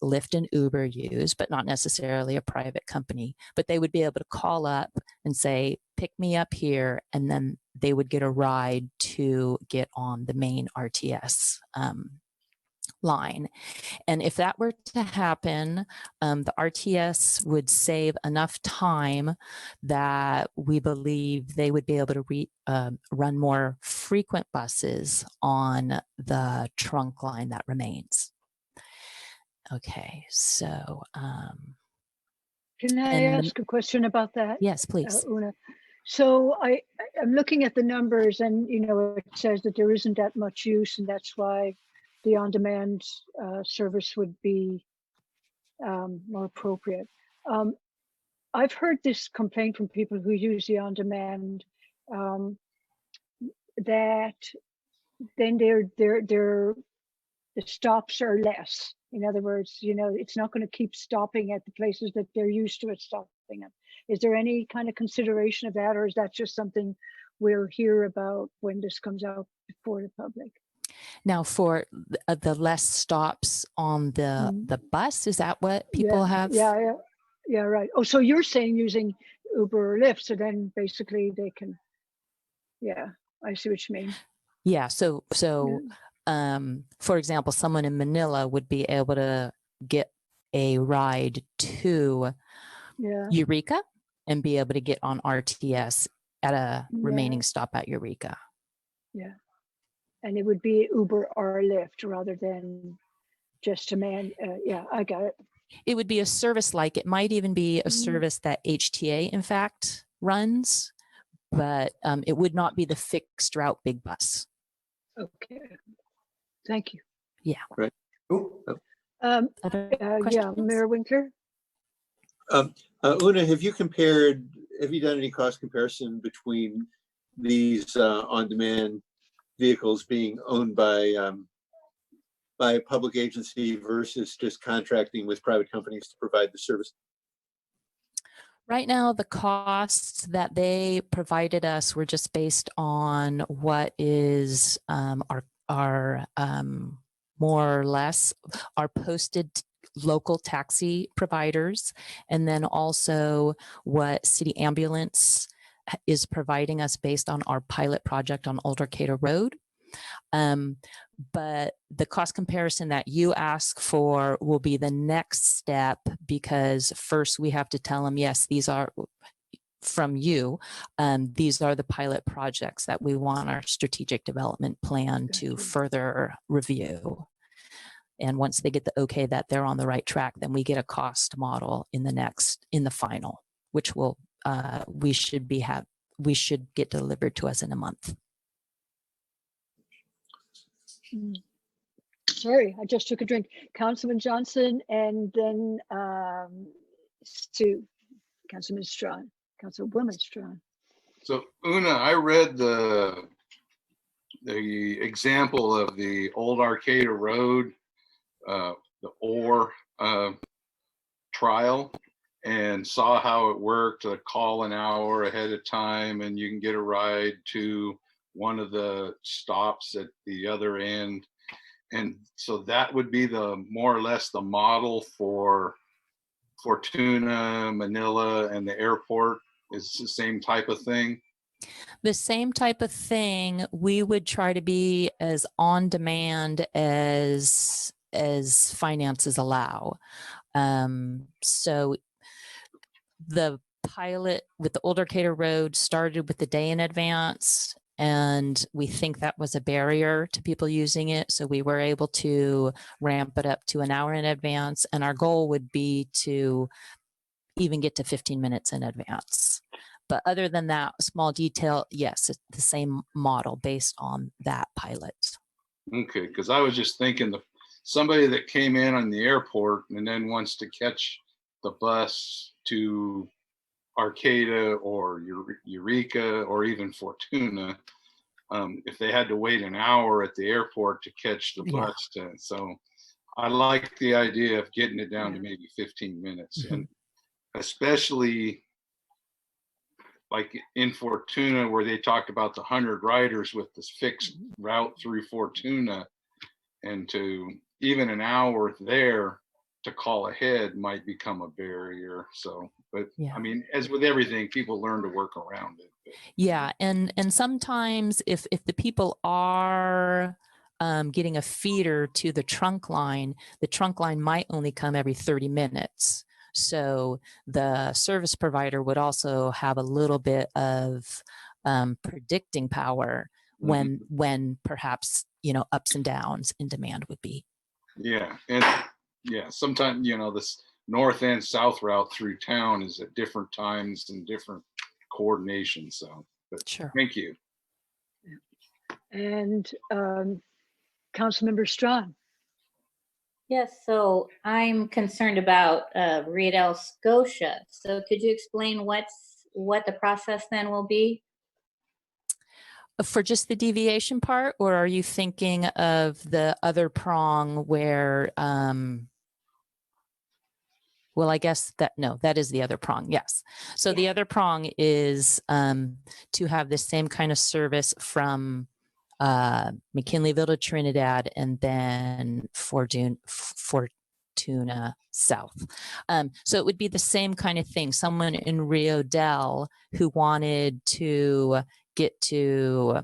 Speaker 12: Lyft and Uber use, but not necessarily a private company. But they would be able to call up and say, pick me up here, and then they would get a ride to get on the main RTS line. And if that were to happen, the RTS would save enough time that we believe they would be able to run more frequent buses on the trunk line that remains. Okay, so
Speaker 7: can I ask a question about that?
Speaker 12: Yes, please.
Speaker 7: Una? So I'm looking at the numbers, and it says that there isn't that much use, and that's why the on-demand service would be more appropriate. I've heard this complaint from people who use the on-demand that then the stops are less. In other words, it's not going to keep stopping at the places that they're used to it stopping at. Is there any kind of consideration of that, or is that just something we'll hear about when this comes out before the public?
Speaker 12: Now, for the less stops on the bus, is that what people have?
Speaker 7: Yeah, right. Oh, so you're saying using Uber or Lyft, so then basically they can, I see what you mean.
Speaker 12: Yeah, so for example, someone in Manila would be able to get a ride to Eureka and be able to get on RTS at a remaining stop at Eureka.
Speaker 7: Yeah. And it would be Uber or Lyft rather than just a man. I got it.
Speaker 12: It would be a service like, it might even be a service that HTA, in fact, runs, but it would not be the fixed route big bus.
Speaker 7: Okay. Thank you.
Speaker 12: Yeah.
Speaker 4: Right.
Speaker 7: Mayor Winkler.
Speaker 4: Una, have you done any cost comparison between these on-demand vehicles being owned by a public agency versus just contracting with private companies to provide the service?
Speaker 12: Right now, the costs that they provided us were just based on what is our more or less our posted local taxi providers, and then also what City Ambulance is providing us based on our pilot project on Old Arcata Road. But the cost comparison that you ask for will be the next step, because first we have to tell them, yes, these are from you. These are the pilot projects that we want our strategic development plan to further review. And once they get the okay that they're on the right track, then we get a cost model in the final, which will we should get delivered to us in a month.
Speaker 7: Sorry, I just took a drink. Councilman Johnson, and then Stu, Councilman Strawn, Councilwoman Strawn.
Speaker 2: So Una, I read the example of the Old Arcata Road, the ore trial, and saw how it worked. A call an hour ahead of time, and you can get a ride to one of the stops at the other end. And so that would be the more or less the model for Fortuna, Manila, and the airport. Is the same type of thing.
Speaker 12: The same type of thing. We would try to be as on demand as finances allow. So the pilot with the Old Arcata Road started with the day in advance, and we think that was a barrier to people using it. So we were able to ramp it up to an hour in advance. And our goal would be to even get to 15 minutes in advance. But other than that small detail, yes, it's the same model based on that pilot.
Speaker 2: Okay, because I was just thinking somebody that came in on the airport and then wants to catch the bus to Arcada or Eureka or even Fortuna, if they had to wait an hour at the airport to catch the bus. So I like the idea of getting it down to maybe 15 minutes. And especially like in Fortuna, where they talked about the 100 riders with this fixed route through Fortuna, and to even an hour there to call ahead might become a barrier. So, but I mean, as with everything, people learn to work around it.
Speaker 12: Yeah, and sometimes if the people are getting a feeder to the trunk line might only come every 30 minutes. So the service provider would also have a little bit of predicting power when perhaps, ups and downs in demand would be.
Speaker 2: Yeah, and sometimes, this north and south route through town is at different times and different coordination. So, but
Speaker 12: sure.
Speaker 2: Thank you.
Speaker 7: And Councilmember Strawn.
Speaker 13: Yes, so I'm concerned about Riedel, Scotia. So could you explain what the process then will be?
Speaker 12: For just the deviation part, or are you thinking of the other prong where, well, I guess that is the other prong. Yes. So the other prong is to have the same kind of service from McKinleyville to Trinidad and then Fortuna south. So it would be the same kind of thing. Someone in Rio Del who wanted to get to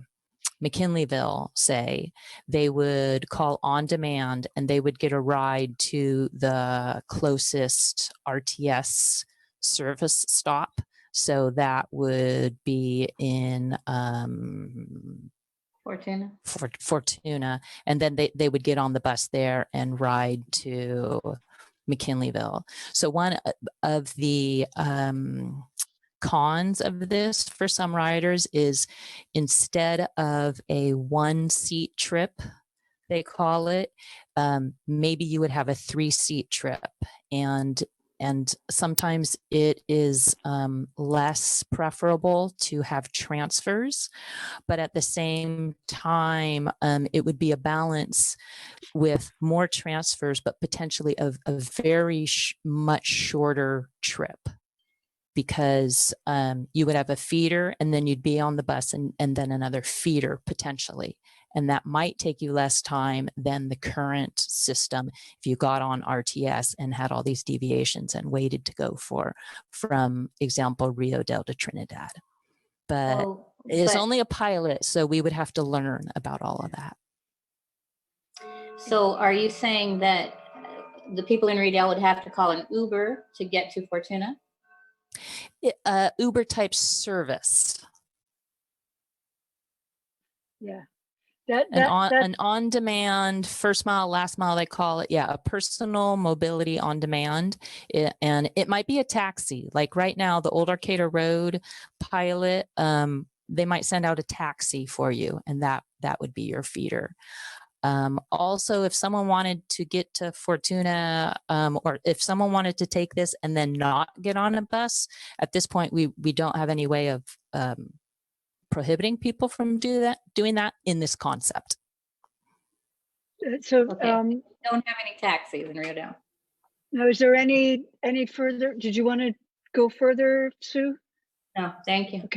Speaker 12: McKinleyville, say, they would call on demand and they would get a ride to the closest RTS service stop. So that would be in Fortuna. And then they would get on the bus there and ride to McKinleyville. So one of the cons of this for some riders is instead of a 1-seat trip, they call it, maybe you would have a 3-seat trip, and sometimes it is less preferable to have transfers, but at the same time, it would be a balance with more transfers, but potentially a very much shorter trip. Because you would have a feeder and then you'd be on the bus and then another feeder potentially. And that might take you less time than the current system if you got on RTS and had all these deviations and waited to go from example, Rio Del to Trinidad. But it's only a pilot, so we would have to learn about all of that.
Speaker 13: So are you saying that the people in Rio Del would have to call an Uber to get to Fortuna?
Speaker 12: Uber type service.
Speaker 7: Yeah.
Speaker 12: An on-demand first mile, last mile, they call it. Yeah, a personal mobility on demand. And it might be a taxi. Like right now, the old Arcada Road pilot, they might send out a taxi for you, and that would be your feeder. Also, if someone wanted to get to Fortuna, or if someone wanted to take this and then not get on a bus, at this point, we don't have any way of prohibiting people from doing that in this concept.
Speaker 7: So,
Speaker 13: don't have any taxis in Rio Del.
Speaker 7: Now, is there any further? Did you want to go further, Sue?
Speaker 13: No, thank you.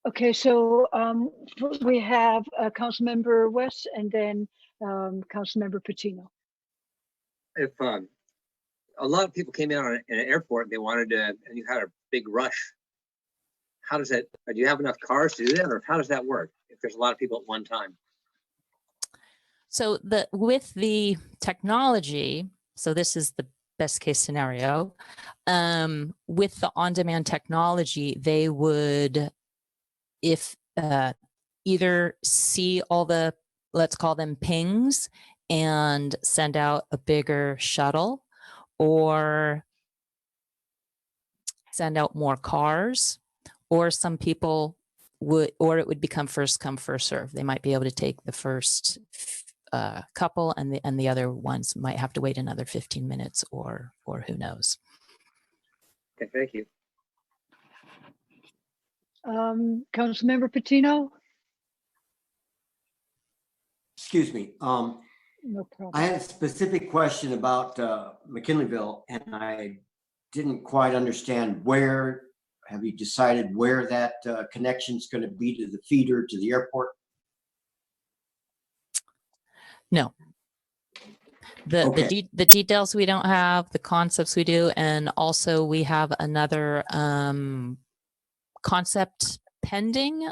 Speaker 7: Okay, so we have Councilmember West and then Councilmember Patino.
Speaker 10: If a lot of people came in on an airport, they wanted to, and you had a big rush, how does that, do you have enough cars to do that, or how does that work if there's a lot of people at one time?
Speaker 12: So with the technology, so this is the best case scenario, with the on-demand technology, they would, if either see all the, let's call them pings, and send out a bigger shuttle, or send out more cars, or some people would, or it would become first come, first serve. They might be able to take the first couple, and the other ones might have to wait another 15 minutes, or who knows.
Speaker 10: Okay, thank you.
Speaker 7: Councilmember Patino?
Speaker 6: Excuse me.
Speaker 7: No problem.
Speaker 6: I had a specific question about McKinleyville, and I didn't quite understand where. Have you decided where that connection is going to be to the feeder to the airport?
Speaker 12: No.
Speaker 6: Okay.
Speaker 12: The details we don't have, the concepts we do, and also we have another concept pending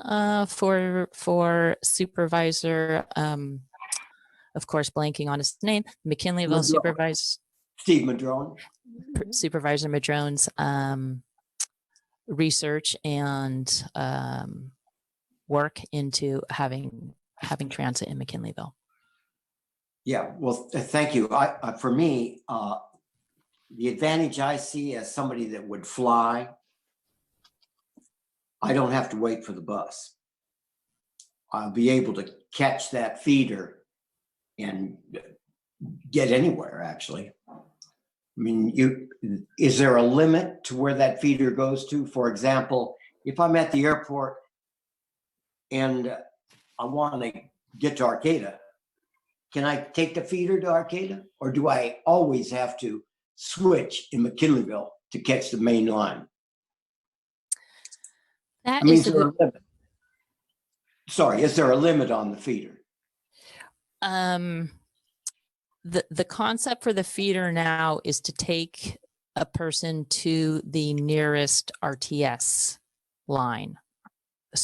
Speaker 12: for supervisor, of course, blanking on his name, McKinleyville supervisor.
Speaker 6: Steve Madrone.
Speaker 12: Supervisor Madrone's research and work into having transit in McKinleyville.
Speaker 6: Yeah, well, thank you. For me, the advantage I see as somebody that would fly, I don't have to wait for the bus. I'll be able to catch that feeder and get anywhere, actually. I mean, is there a limit to where that feeder goes to? For example, if I'm at the airport and I want to get to Arcada, can I take the feeder to Arcada? Or do I always have to switch in McKinleyville to catch the main line? Is there a limit? Sorry, is there a limit on the feeder?
Speaker 12: The concept for the feeder now is to take a person to the nearest RTS line,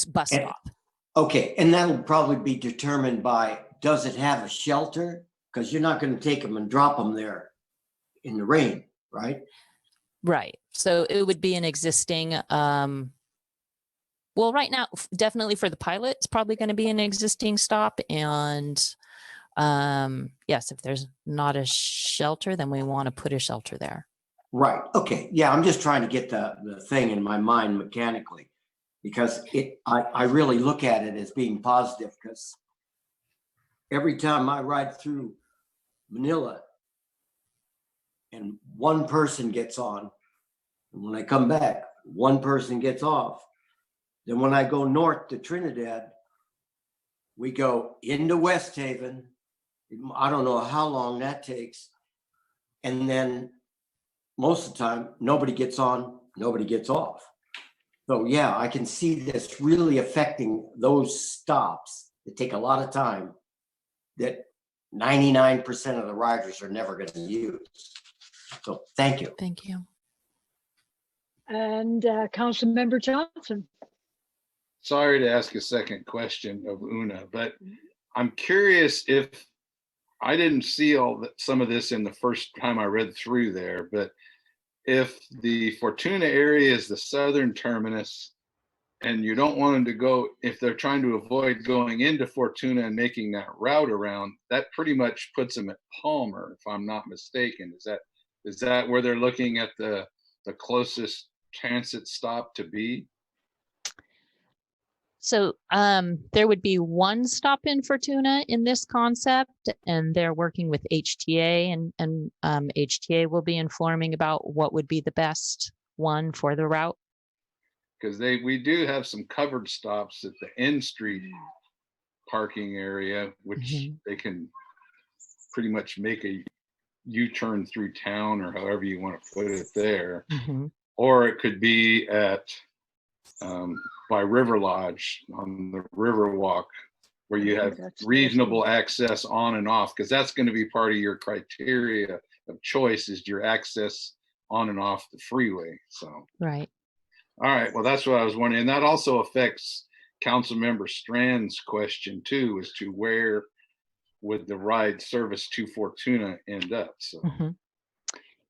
Speaker 12: bus stop.
Speaker 6: Okay, and that'll probably be determined by, does it have a shelter? Because you're not going to take them and drop them there in the rain, right?
Speaker 12: Right. So it would be an existing, well, right now, definitely for the pilot, it's probably going to be an existing stop. And yes, if there's not a shelter, then we want to put a shelter there.
Speaker 6: Right. Okay. Yeah, I'm just trying to get the thing in my mind mechanically, because I really look at it as being positive, because every time I ride through Manila and one person gets on, and when I come back, one person gets off. Then when I go north to Trinidad, we go into West Haven. I don't know how long that takes. And then most of the time, nobody gets on, nobody gets off. So yeah, I can see this really affecting those stops that take a lot of time that 99% of the riders are never going to use. So thank you.
Speaker 12: Thank you.
Speaker 7: And Councilmember Johnson.
Speaker 2: Sorry to ask a second question of Una, but I'm curious if I didn't see some of this in the first time I read through there, but if the Fortuna area is the southern terminus and you don't want them to go, if they're trying to avoid going into Fortuna and making that route around, that pretty much puts them at Palmer, if I'm not mistaken. Is that where they're looking at the closest transit stop to be?
Speaker 12: So there would be one stop in Fortuna in this concept, and they're working with HTA, and HTA will be informing about what would be the best one for the route.
Speaker 2: Because we do have some covered stops at the N Street parking area, which they can pretty much make a U-turn through town, or however you want to put it there. Or it could be at by River Lodge on the Riverwalk, where you have reasonable access on and off, because that's going to be part of your criteria of choice, is your access on and off the freeway. So
Speaker 12: right.
Speaker 2: All right, well, that's what I was wondering. And that also affects Councilmember Strand's question too, as to where would the ride service to Fortuna end up. So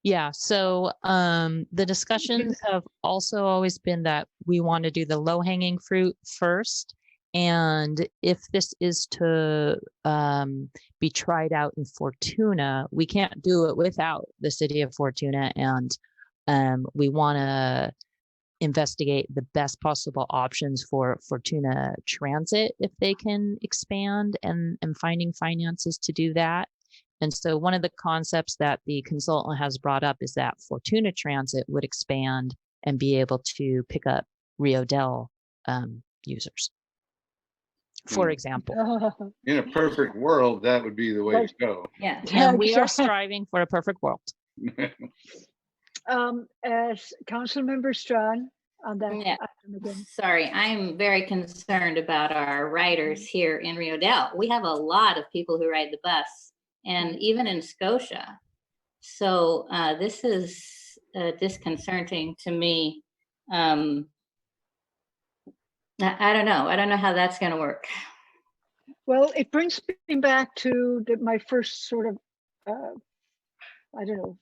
Speaker 12: yeah, so the discussions have also always been that we want to do the low-hanging fruit first. And if this is to be tried out in Fortuna, we can't do it without the city of Fortuna. And we want to investigate the best possible options for Fortuna Transit if they can expand, and finding finances to do that. And so one of the concepts that the consultant has brought up is that Fortuna Transit would expand and be able to pick up Rio Del users. For example.
Speaker 2: In a perfect world, that would be the way to go.
Speaker 13: Yeah.
Speaker 12: And we are striving for a perfect world.
Speaker 7: As Councilmember Strawn on that
Speaker 13: Yeah.
Speaker 7: item again.
Speaker 13: Sorry, I'm very concerned about our riders here in Rio Dell. We have a lot of people who ride the bus, and even in Scotia. So this is disconcerting to me. I don't know. I don't know how that's going to work.
Speaker 7: Well, it brings me back to my first sort of, I don't know,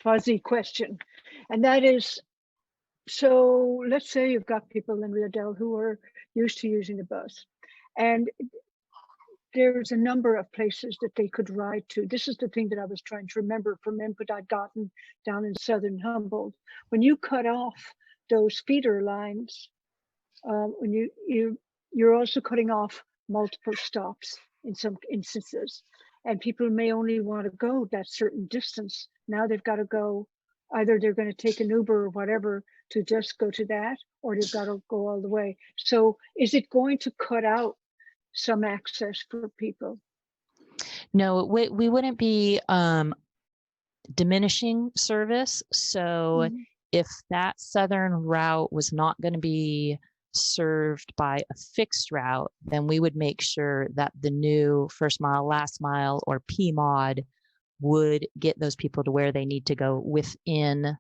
Speaker 7: fuzzy question. And that is, so let's say you've got people in Rio Dell who are used to using the bus. And there's a number of places that they could ride to. This is the thing that I was trying to remember from input I'd gotten down in Southern Humboldt. When you cut off those feeder lines, when you're also cutting off multiple stops in some instances, and people may only want to go that certain distance. Now they've got to go, either they're going to take an Uber or whatever to just go to that, or they've got to go all the way. So is it going to cut out some access for people?
Speaker 12: No, we wouldn't be diminishing service. So if that southern route was not going to be served by a fixed route, then we would make sure that the new first mile, last mile, or PMOD would get those people to where they need to go within,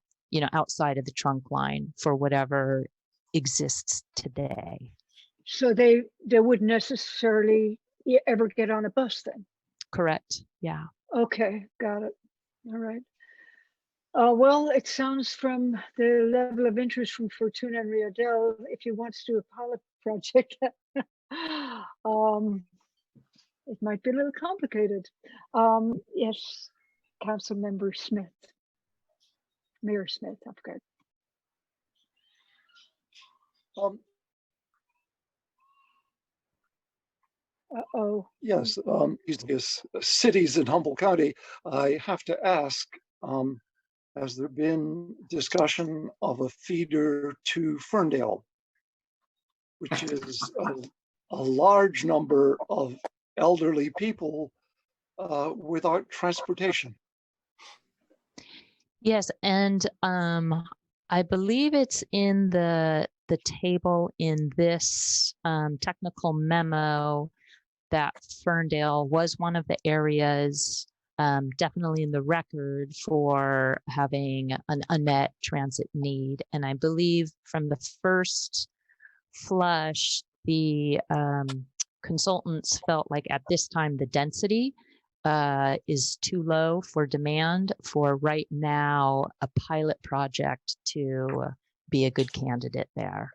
Speaker 12: outside of the trunk line for whatever exists today.
Speaker 7: So they wouldn't necessarily ever get on a bus then?
Speaker 12: Correct. Yeah.
Speaker 7: Okay, got it. All right. Well, it sounds from the level of interest from Fortuna and Rio Dell, if he wants to do a pilot project, it might be a little complicated. Yes, Councilmember Smith. Mayor Smith, I forgot.
Speaker 14: Yes, these cities in Humboldt County, I have to ask, has there been discussion of a feeder to Ferndale, which is a large number of elderly people without transportation?
Speaker 12: Yes, and I believe it's in the table in this technical memo that Ferndale was one of the areas definitely in the record for having an unmet transit need. And I believe from the first flush, the consultants felt like at this time the density is too low for demand for right now a pilot project to be a good candidate there.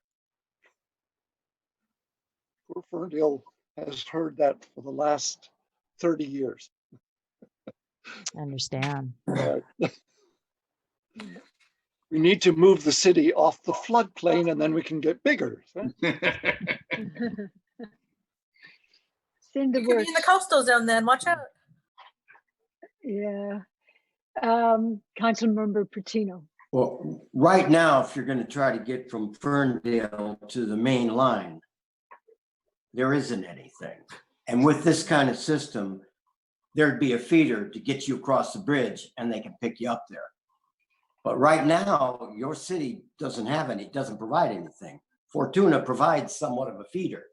Speaker 14: Poor Ferndale has heard that for the last 30 years.
Speaker 12: I understand.
Speaker 14: We need to move the city off the floodplain and then we can get bigger.
Speaker 7: It's in the
Speaker 1: You could be in the coastal zone then, watch out.
Speaker 7: Yeah. Councilmember Patino.
Speaker 6: Well, right now, if you're going to try to get from Ferndale to the main line, there isn't anything. And with this kind of system, there'd be a feeder to get you across the bridge and they can pick you up there. But right now, your city doesn't have any, doesn't provide anything. Fortuna provides somewhat of a feeder.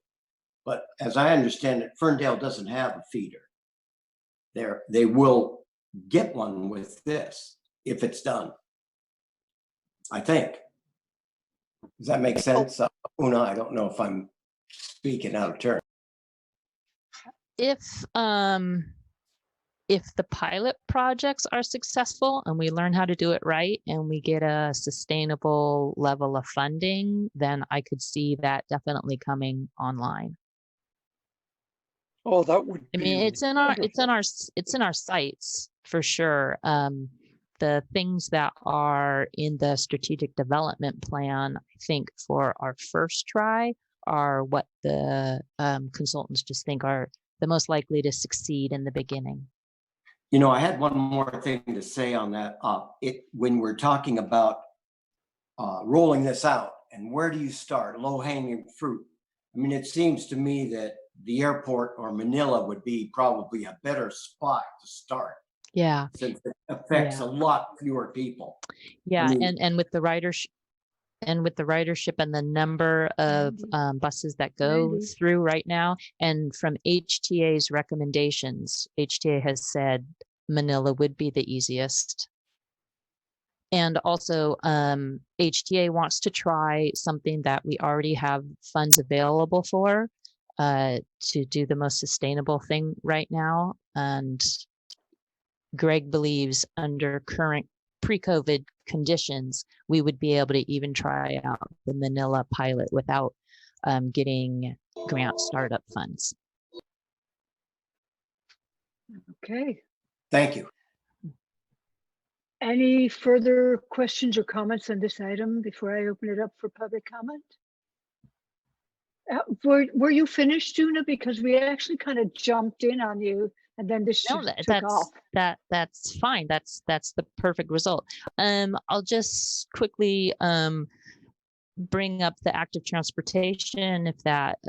Speaker 6: But as I understand it, Ferndale doesn't have a feeder. They will get one with this if it's done, I think. Does that make sense? Una, I don't know if I'm speaking out of turn.
Speaker 12: If the pilot projects are successful and we learn how to do it right and we get a sustainable level of funding, then I could see that definitely coming online.
Speaker 14: Oh, that would.
Speaker 12: I mean, it's in our sights for sure. The things that are in the strategic development plan, I think for our first try, are what the consultants just think are the most likely to succeed in the beginning.
Speaker 6: You know, I had one more thing to say on that. When we're talking about rolling this out and where do you start? Low hanging fruit. I mean, it seems to me that the airport or Manila would be probably a better spot to start.
Speaker 12: Yeah.
Speaker 6: Since it affects a lot fewer people.
Speaker 12: Yeah,
Speaker 6: I mean,
Speaker 12: and with the ridership and the number of buses that go through right now, and from HTA's recommendations, HTA has said Manila would be the easiest. And also, HTA wants to try something that we already have funds available for, to do the most sustainable thing right now. And Greg believes under current pre-COVID conditions, we would be able to even try out the Manila pilot without getting grant startup funds.
Speaker 7: Okay.
Speaker 6: Thank you.
Speaker 7: Any further questions or comments on this item before I open it up for public comment? Were you finished, Juna? Because we actually kind of jumped in on you, and then this
Speaker 12: No,
Speaker 7: just took off.
Speaker 12: that's fine. That's the perfect result. I'll just quickly bring up the active transportation if that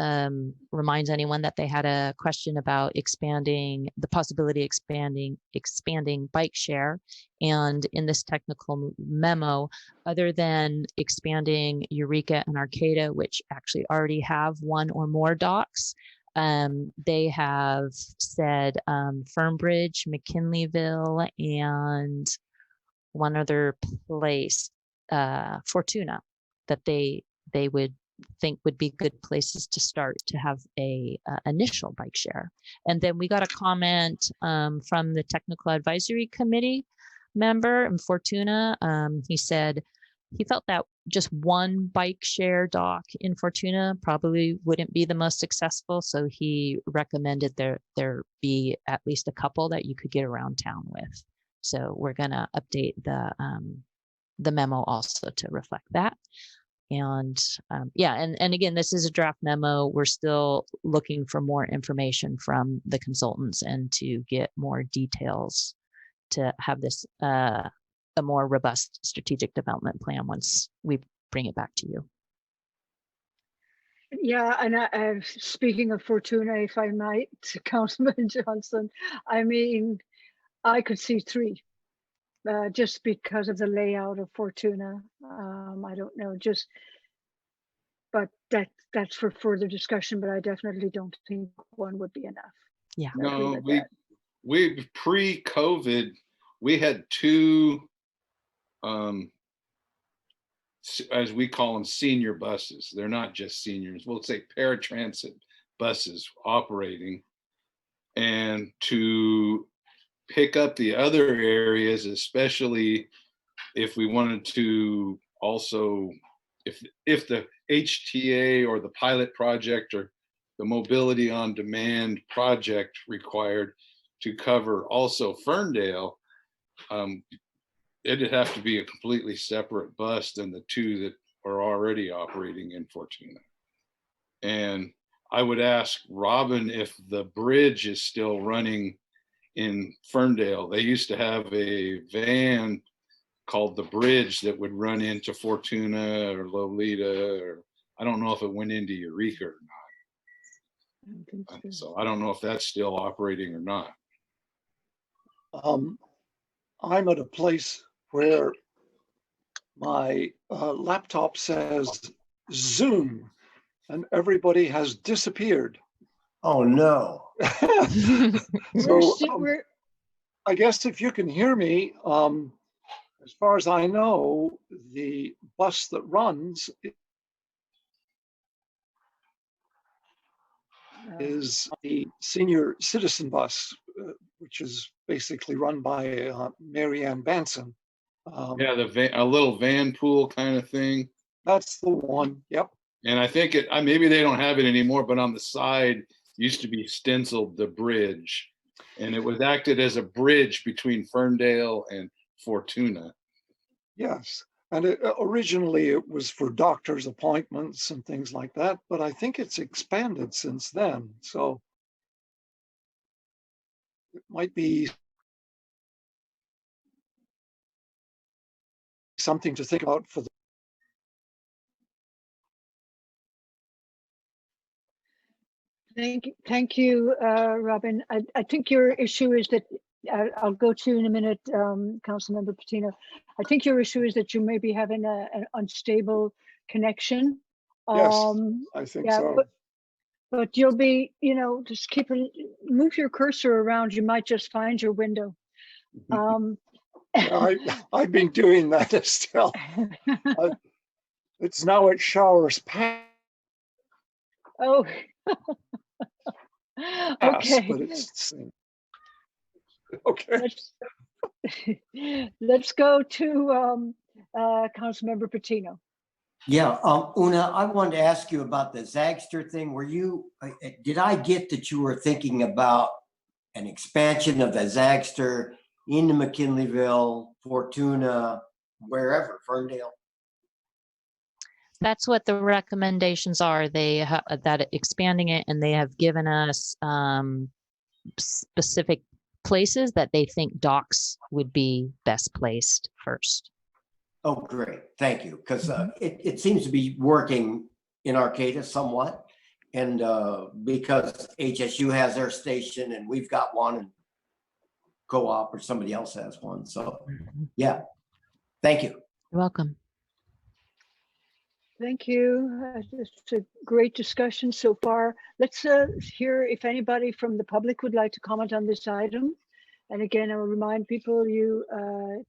Speaker 12: reminds anyone that they had a question about expanding the possibility expanding bike share. And in this technical memo, other than expanding Eureka and Arcada, which actually already have one or more docks, they have said Fernbridge, McKinleyville, and one other place, Fortuna, that they would think would be good places to start to have a initial bike share. And then we got a comment from the technical advisory committee member in Fortuna. He said he felt that just one bike share dock in Fortuna probably wouldn't be the most successful, so he recommended there be at least a couple that you could get around town with. So we're gonna update the memo also to reflect that. And yeah, and again, this is a draft memo. We're still looking for more information from the consultants and to get more details to have this a more robust strategic development plan once we bring it back to you.
Speaker 7: Yeah, and speaking of Fortuna, if I might, Councilman Johnson, I mean, I could see three. Just because of the layout of Fortuna. I don't know, but that's for further discussion, but I definitely don't think one would be enough.
Speaker 12: Yeah.
Speaker 2: No, we pre-COVID, we had two, as we call them, senior buses. They're not just seniors. We'll say paratransit buses operating. And to pick up the other areas, especially if we wanted to also, if the HTA or the pilot project or the mobility on demand project required to cover also Ferndale, it'd have to be a completely separate bus than the two that are already operating in Fortuna. And I would ask Robin if the bridge is still running in Ferndale. They used to have a van called the Bridge that would run into Fortuna or Lolita, or I don't know if it went into Eureka or not. So I don't know if that's still operating or not.
Speaker 14: I'm at a place where my laptop says Zoom and everybody has disappeared.
Speaker 6: Oh no.
Speaker 14: So I guess if you can hear me, as far as I know, the bus that runs is the senior citizen bus, which is basically run by Mary Ann Banson.
Speaker 2: Yeah, a little van pool kind of thing.
Speaker 14: That's the one. Yep.
Speaker 2: And I think maybe they don't have it anymore, but on the side used to be stenciled the Bridge, and it was acted as a bridge between Ferndale and Fortuna.
Speaker 14: Yes, and originally it was for doctor's appointments and things like that, but I think it's expanded since then. So it might be something to think about for the
Speaker 7: Thank you, Robin. I think your issue is that, I'll go to you in a minute, Councilmember Patino. I think your issue is that you may be having an unstable connection.
Speaker 14: Yes, I think
Speaker 7: yeah,
Speaker 14: so.
Speaker 7: But you'll be, just move your cursor around. You might just find your window.
Speaker 14: I've been doing that, Estelle. It's now at showers past.
Speaker 7: Oh. Okay.
Speaker 14: But it's okay.
Speaker 7: Let's go to Councilmember Patino.
Speaker 6: Yeah, Una, I wanted to ask you about the Zagster thing. Did I get that you were thinking about an expansion of the Zagster into McKinleyville, Fortuna, wherever, Ferndale?
Speaker 12: That's what the recommendations are. They that expanding it, and they have given us specific places that they think docks would be best placed first.
Speaker 6: Oh, great. Thank you. Because it seems to be working in Arcata somewhat. And because HSU has their station and we've got one, and Co-op or somebody else has one. So yeah, thank you.
Speaker 12: You're welcome.
Speaker 7: Thank you. It's a great discussion so far. Let's hear if anybody from the public would like to comment on this item. And again, I will remind people, you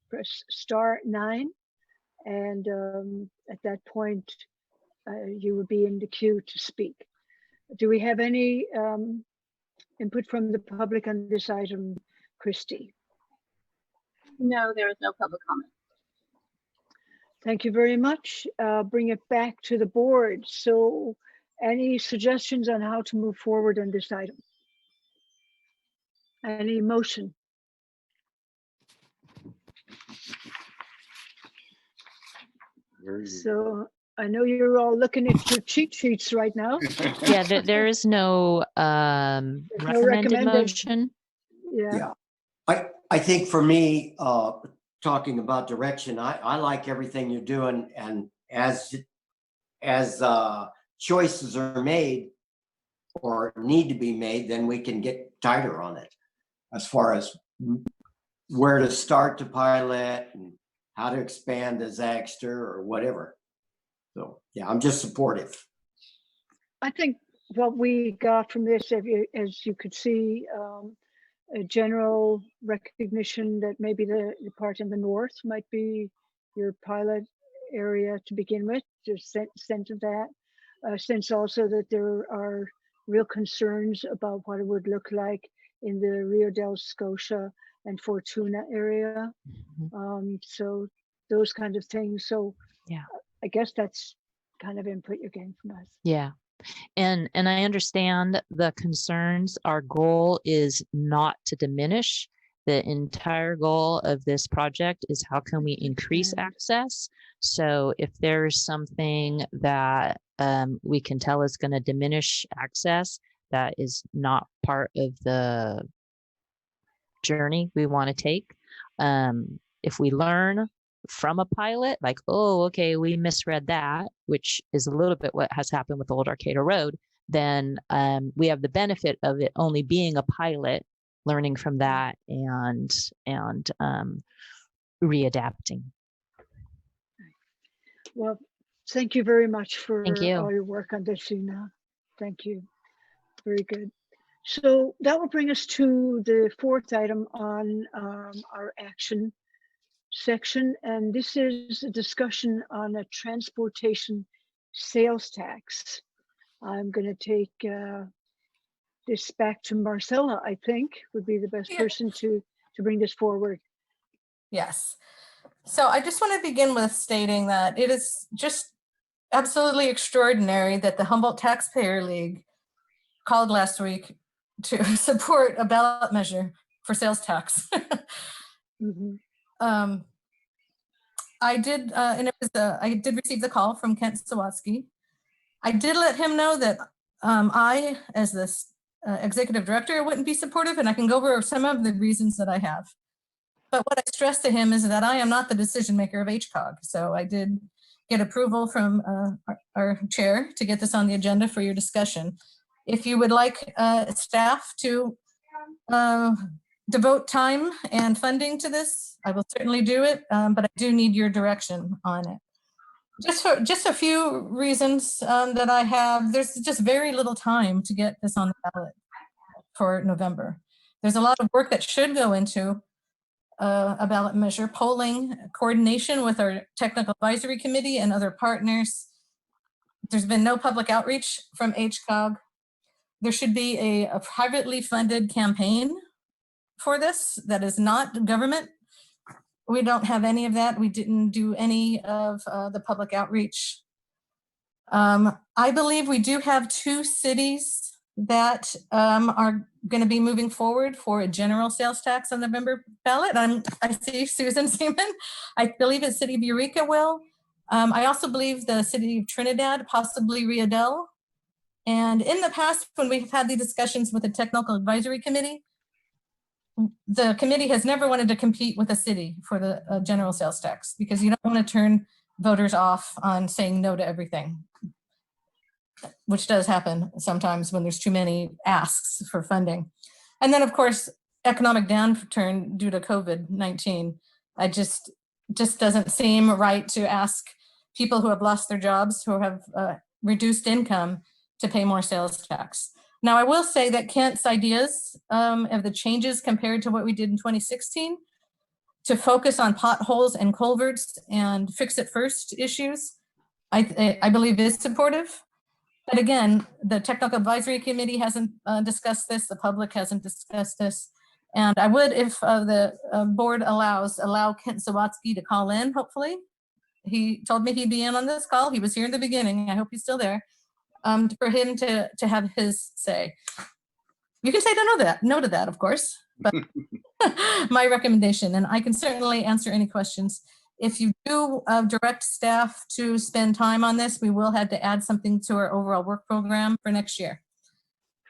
Speaker 7: press *9, and at that point, you would be in the queue to speak. Do we have any input from the public on this item, Christy?
Speaker 5: No, there is no public comment.
Speaker 7: Thank you very much. Bring it back to the board. So any suggestions on how to move forward on this item? Any motion? So I know you're all looking at your cheat sheets right now.
Speaker 12: Yeah, there is no recommended motion.
Speaker 7: Yeah.
Speaker 6: I think for me, talking about direction, I like everything you're doing, and as choices are made or need to be made, then we can get tighter on it as far as where to start to pilot and how to expand the Zagster or whatever. So yeah, I'm just supportive.
Speaker 7: I think what we got from this, as you could see, a general recognition that maybe the part in the north might be your pilot area to begin with, just sense of that. Sense also that there are real concerns about what it would look like in the Rio del Scotia and Fortuna area. So those kind of things. So
Speaker 12: yeah,
Speaker 7: I guess that's kind of input you're getting from us.
Speaker 12: Yeah. And I understand the concerns. Our goal is not to diminish. The entire goal of this project is how can we increase access? So if there's something that we can tell is going to diminish access, that is not part of the journey we want to take. If we learn from a pilot, like, oh, okay, we misread that, which is a little bit what has happened with Old Arcata Road, then we have the benefit of it only being a pilot, learning from that and readapting.
Speaker 7: Well, thank you very much for
Speaker 12: Thank you.
Speaker 7: all your work on this, Una. Thank you. Very good. So that will bring us to the fourth item on our action section, and this is a discussion on a transportation sales tax. I'm going to take this back to Marcella, I think would be the best person to bring this forward.
Speaker 1: Yes. So I just want to begin with stating that it is just absolutely extraordinary that the Humboldt Taxpayer League called last week to support a ballot measure for sales tax. I did, and it was I did receive the call from Kent Sawatsky. I did let him know that I, as this executive director, wouldn't be supportive, and I can go over some of the reasons that I have. But what I stressed to him is that I am not the decision maker of HCOG. So I did get approval from our chair to get this on the agenda for your discussion. If you would like staff to devote time and funding to this, I will certainly do it, but I do need your direction on it. Just a few reasons that I have. There's just very little time to get this on the ballot for November. There's a lot of work that should go into a ballot measure, polling, coordination with our technical advisory committee and other partners. There's been no public outreach from HCOG. There should be a privately funded campaign for this that is not government. We don't have any of that. We didn't do any of the public outreach. I believe we do have 2 cities that are going to be moving forward for a general sales tax on the November ballot. I see Susan Seaman. I believe the city of Eureka will. I also believe the city of Trinidad, possibly Riadel. And in the past, when we've had the discussions with the technical advisory committee, the committee has never wanted to compete with a city for the general sales tax, because you don't want to turn voters off on saying no to everything, which does happen sometimes when there's too many asks for funding. And then, of course, economic downturn due to COVID-19. I just doesn't seem right to ask people who have lost their jobs, who have reduced income, to pay more sales tax. Now, I will say that Kent's ideas of the changes compared to what we did in 2016 to focus on potholes and culverts and fix it first issues, I believe is supportive. But again, the technical advisory committee hasn't discussed this. The public hasn't discussed this. And I would, if the board allow Kent Sawatsky to call in, hopefully. He told me he'd be in on this call. He was here in the beginning. I hope he's still there. For him to have his say. You can say no to that, of course, but my recommendation, and I can certainly answer any questions. If you do direct staff to spend time on this, we will have to add something to our overall work program for next year.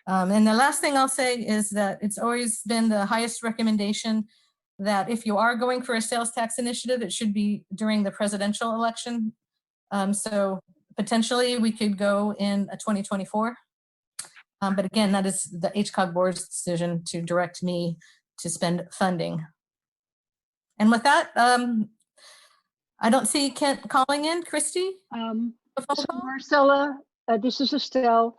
Speaker 1: And the last thing I'll say is that it's always been the highest recommendation that if you are going for a sales tax initiative, it should be during the presidential election. So potentially we could go in 2024. But again, that is the HCOG board's decision to direct me to spend funding. And with that, I don't see Kent calling in. Christy?
Speaker 7: So Marcella, this is Estelle.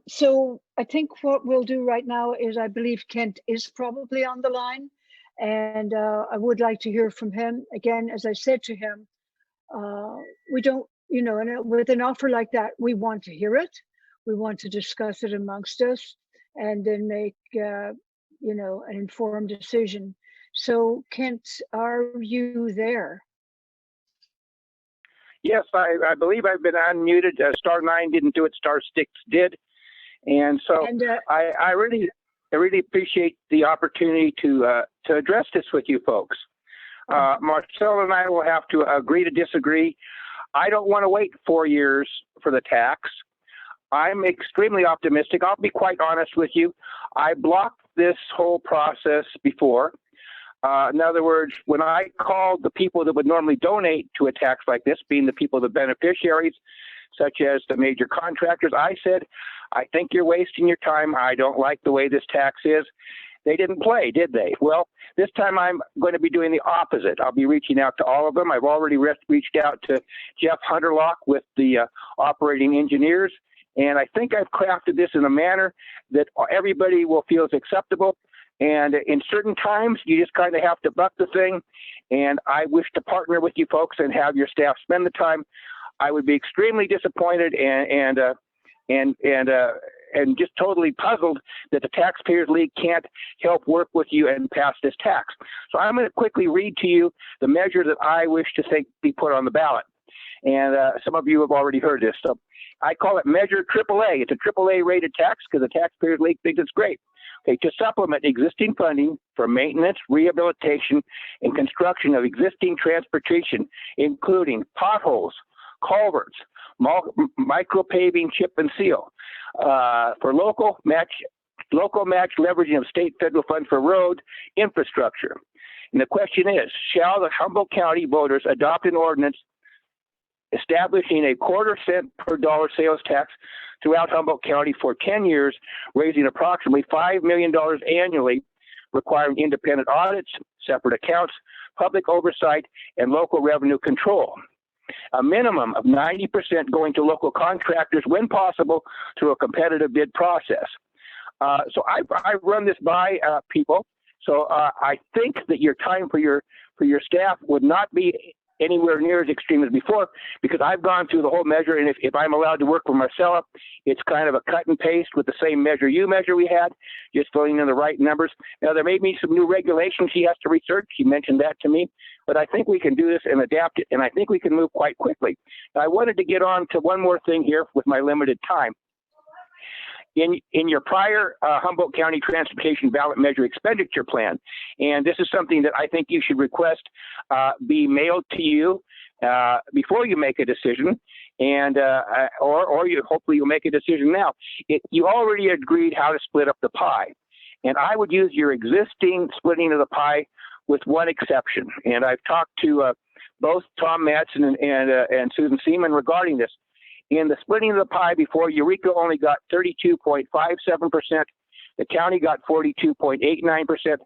Speaker 7: So I think what we'll do right now is, I believe Kent is probably on the line, and I would like to hear from him. Again, as I said to him, we don't, and with an offer like that, we want to hear it. We want to discuss it amongst us and then make, an informed decision. So Kent, are you there?
Speaker 8: Yes, I believe I've been unmuted. Star 9 didn't do it, Star 6 did. And so I really appreciate the opportunity to address this with you folks. Marcella and I will have to agree to disagree. I don't want to wait 4 years for the tax. I'm extremely optimistic. I'll be quite honest with you. I blocked this whole process before. In other words, when I called the people that would normally donate to a tax like this, being the people, the beneficiaries, such as the major contractors, I said, I think you're wasting your time. I don't like the way this tax is. They didn't play, did they? Well, this time I'm going to be doing the opposite. I'll be reaching out to all of them. I've already reached out to Jeff Hunterlock with the operating engineers. And I think I've crafted this in a manner that everybody will feel is acceptable. And in certain times, you just kind of have to buck the thing. And I wish to partner with you folks and have your staff spend the time. I would be extremely disappointed and just totally puzzled that the Taxpayers League can't help work with you and pass this tax. So I'm going to quickly read to you the measure that I wish to think be put on the ballot. And some of you have already heard this. So I call it Measure AAA. It's a AAA rated tax because the Taxpayers League thinks it's great. Okay, to supplement existing funding for maintenance, rehabilitation, and construction of existing transportation, including potholes, culverts, micro-paving, chip and seal, for local match leveraging of state federal funds for road infrastructure. And the question is, shall the Humboldt County voters adopt an ordinance establishing a 1/4 cent per dollar sales tax throughout Humboldt County for 10 years, raising approximately $5 million annually, requiring independent audits, separate accounts, public oversight, and local revenue control. A minimum of 90% going to local contractors when possible through a competitive bid process. So I run this by people. So I think that your time for your staff would not be anywhere near as extreme as before, because I've gone through the whole measure, and if I'm allowed to work with Marcella, it's kind of a cut and paste with the same measure we had, just filling in the right numbers. Now, there may be some new regulations she has to research. She mentioned that to me, but I think we can do this and adapt it, and I think we can move quite quickly. Now, I wanted to get on to one more thing here with my limited time. In your prior Humboldt County Transportation Ballot Measure Expenditure Plan, and this is something that I think you should request be mailed to you before you make a decision, and or you hopefully you'll make a decision now. You already agreed how to split up the pie, and I would use your existing splitting of the pie with one exception. And I've talked to both Tom Madsen and Susan Seaman regarding this. In the splitting of the pie before, Eureka only got 32.57%. The county got 42.89%,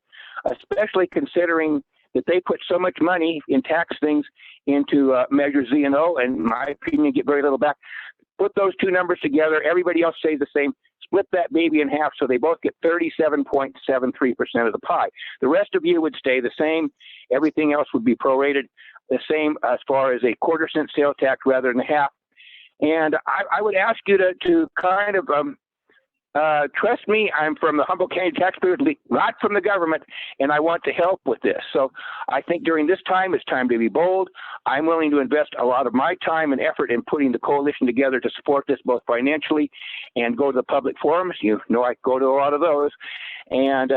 Speaker 8: especially considering that they put so much money in tax things into Measure Z and O, and in my opinion, get very little back. Put those two numbers together, everybody else stays the same. Split that baby in half so they both get 37.73% of the pie. The rest of you would stay the same. Everything else would be prorated the same as far as a quarter-cent sales tax rather than half. And I would ask you to kind of trust me. I'm from the Humboldt County Taxpayers League, not from the government, and I want to help with this. So I think during this time, it's time to be bold. I'm willing to invest a lot of my time and effort in putting the coalition together to support this both financially and go to the public forums. You know, I go to a lot of those, and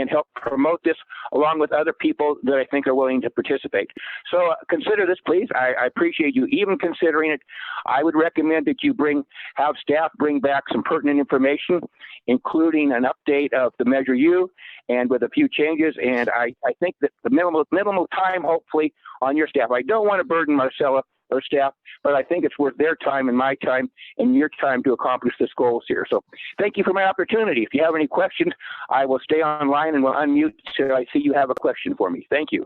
Speaker 8: help promote this along with other people that I think are willing to participate. So consider this, please. I appreciate you even considering it. I would recommend that you have staff bring back some pertinent information, including an update of the Measure U and with a few changes. And I think that the minimal time, hopefully, on your staff. I don't want to burden Marcella or staff, but I think it's worth their time and my time and your time to accomplish this goals here. So thank you for my opportunity. If you have any questions, I will stay online and will unmute till I see you have a question for me. Thank you.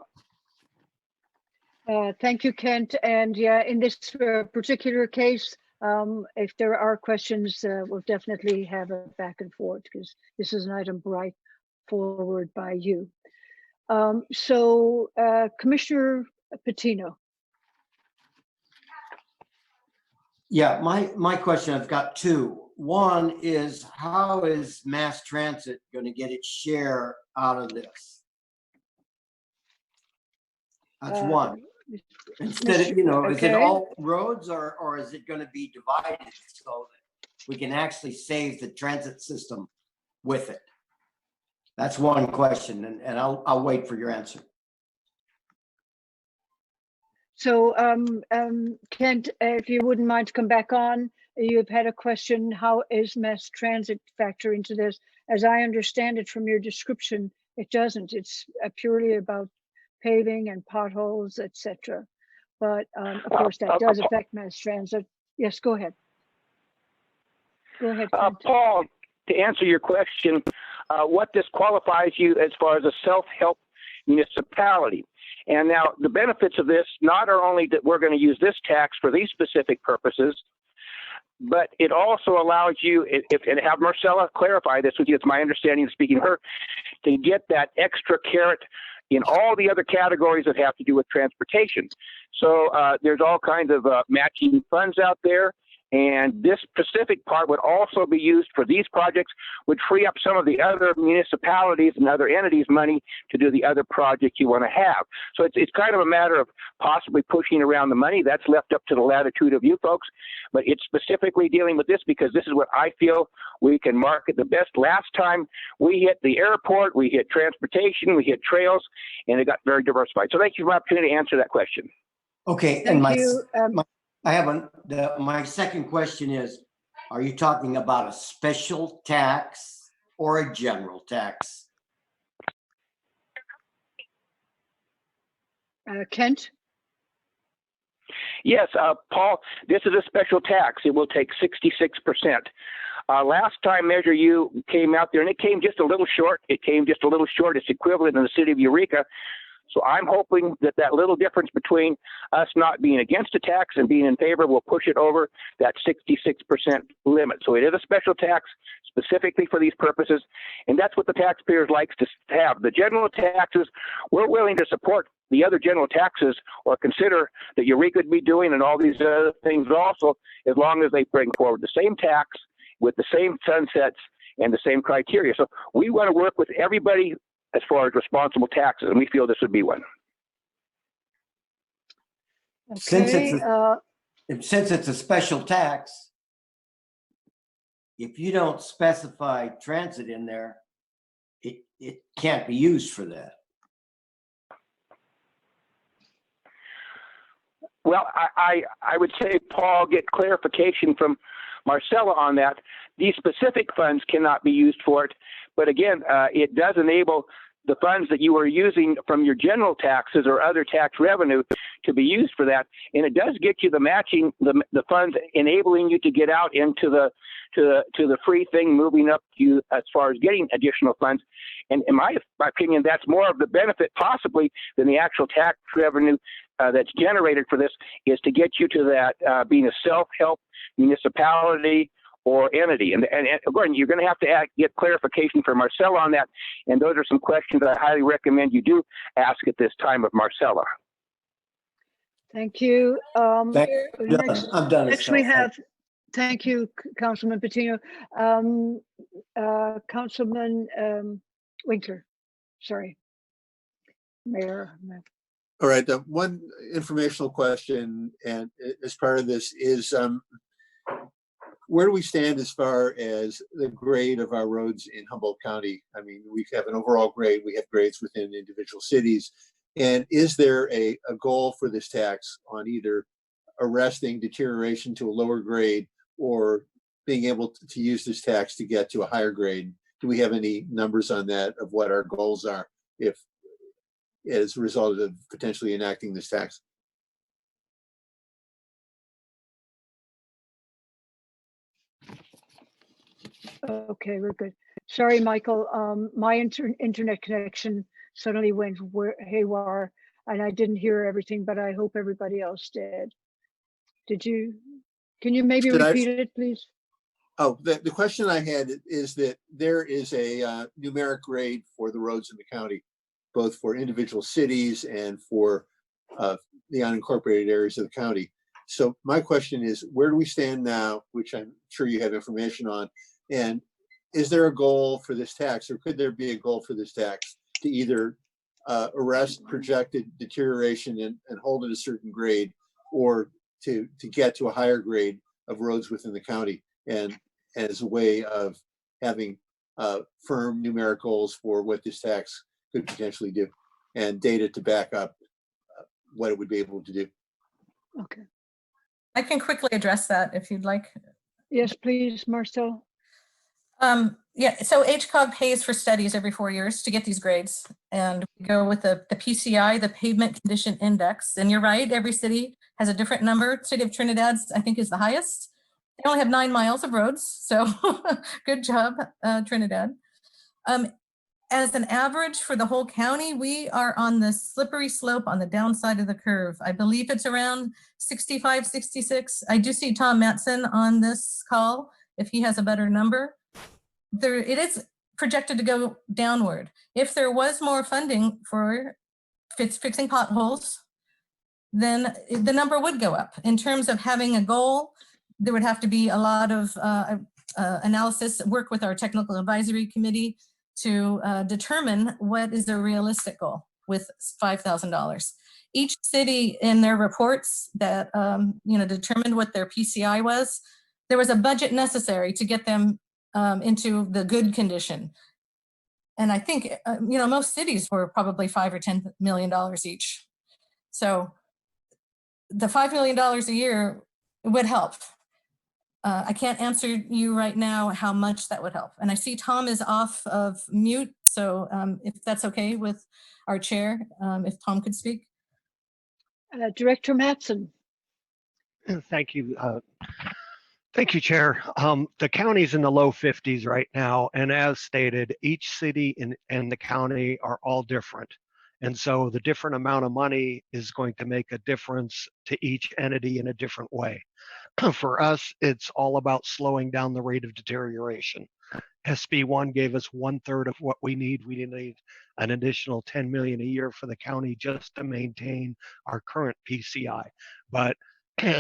Speaker 7: Thank you, Kent. And yeah, in this particular case, if there are questions, we'll definitely have a back and forth because this is an item brought forward by you. Commissioner Patino.
Speaker 6: Yeah, my question, I've got two. One is, how is mass transit going to get its share out of this? That's one. Instead of, is it all roads or is it going to be divided so that we can actually save the transit system with it? That's one question, and I'll wait for your answer.
Speaker 7: So, Kent, if you wouldn't mind to come back on, you've had a question, how is mass transit factor into this? As I understand it from your description, it doesn't. It's purely about paving and potholes, etc. But of course, that does affect mass transit. Yes, go ahead. Go ahead, Kent.
Speaker 8: Paul, to answer your question, what disqualifies you as far as a self-help municipality? And now the benefits of this, not are only that we're going to use this tax for these specific purposes, but it also allows you, and have Marcella clarify this with you, it's my understanding speaking to her, to get that extra carrot in all the other categories that have to do with transportation. So there's all kinds of matching funds out there. And this specific part would also be used for these projects, would free up some of the other municipalities and other entities' money to do the other projects you want to have. So it's kind of a matter of possibly pushing around the money. That's left up to the latitude of you folks. But it's specifically dealing with this because this is what I feel we can market the best. Last time we hit the airport, we hit transportation, we hit trails, and it got very diversified. So thank you for the opportunity to answer that question.
Speaker 6: Okay,
Speaker 7: Thank you.
Speaker 6: I have my second question is, are you talking about a special tax or a general tax?
Speaker 7: Kent?
Speaker 8: Yes, Paul, this is a special tax. It will take 66%. Last time measure you came out there, and it came just a little short. It came just a little short. It's equivalent in the city of Eureka. So I'm hoping that that little difference between us not being against a tax and being in favor will push it over that 66% limit. So it is a special tax specifically for these purposes, and that's what the taxpayers likes to have. The general taxes, we're willing to support the other general taxes or consider that Eureka would be doing and all these other things also, as long as they bring forward the same tax with the same sunsets and the same criteria. So we want to work with everybody as far as responsible taxes, and we feel this would be one.
Speaker 7: Okay,
Speaker 6: Since it's a special tax, if you don't specify transit in there, it can't be used for that.
Speaker 8: Well, I would say, Paul, get clarification from Marcella on that. These specific funds cannot be used for it, but again, it does enable the funds that you are using from your general taxes or other tax revenue to be used for that, and it does get you the matching the funds, enabling you to get out into the free thing, moving up to you as far as getting additional funds. And in my opinion, that's more of the benefit possibly than the actual tax revenue that's generated for this, is to get you to that being a self-help municipality or entity. And again, you're going to have to get clarification from Marcella on that. And those are some questions I highly recommend you do ask at this time of Marcella.
Speaker 7: thank you. Next,
Speaker 6: I'm done.
Speaker 7: next we have, thank you, Councilman Patino. Councilman Winkler, sorry. Mayor.
Speaker 4: All right, one informational question, and as part of this is, where do we stand as far as the grade of our roads in Humboldt County? I mean, we have an overall grade, we have grades within individual cities. And is there a goal for this tax on either arresting deterioration to a lower grade or being able to use this tax to get to a higher grade? Do we have any numbers on that of what our goals are if as a result of potentially enacting this tax?
Speaker 7: Okay, we're good. Sorry, Michael. My internet connection suddenly went haywire, and I didn't hear everything, but I hope everybody else did. Did you? Can you maybe repeat it, please?
Speaker 4: Oh, the question I had is that there is a numeric grade for the roads in the county, both for individual cities and for the unincorporated areas of the county. So my question is, where do we stand now, which I'm sure you have information on, and is there a goal for this tax, or could there be a goal for this tax to either arrest projected deterioration and hold it a certain grade, or to get to a higher grade of roads within the county, and as a way of having firm numeric goals for what this tax could potentially do and data to back up what it would be able to do?
Speaker 7: Okay.
Speaker 1: I can quickly address that if you'd like.
Speaker 7: Yes, please, Marcel.
Speaker 1: Yeah, so HCOG pays for studies every 4 years to get these grades, and we go with the PCI, the Pavement Condition Index. And you're right, every city has a different number. City of Trinidad's, I think, is the highest. They only have 9 miles of roads, so good job, Trinidad. As an average for the whole county, we are on the slippery slope on the downside of the curve. I believe it's around 65, 66. I do see Tom Matson on this call, if he has a better number. It is projected to go downward. If there was more funding for fixing potholes, then the number would go up. In terms of having a goal, there would have to be a lot of analysis, work with our technical advisory committee to determine what is a realistic goal with $5,000. Each city in their reports that determined what their PCI was, there was a budget necessary to get them into the good condition. And I think, most cities were probably $5 or $10 million each. So the $5 million a year would help. I can't answer you right now how much that would help. And I see Tom is off of mute. So if that's okay with our chair, if Tom could speak.
Speaker 7: Director Matson.
Speaker 15: Thank you. Thank you, Chair. The county's in the low 50s right now, and as stated, each city and the county are all different. And so the different amount of money is going to make a difference to each entity in a different way. For us, it's all about slowing down the rate of deterioration. SB1 gave us 1/3 of what we need. We need an additional 10 million a year for the county just to maintain our current PCI. But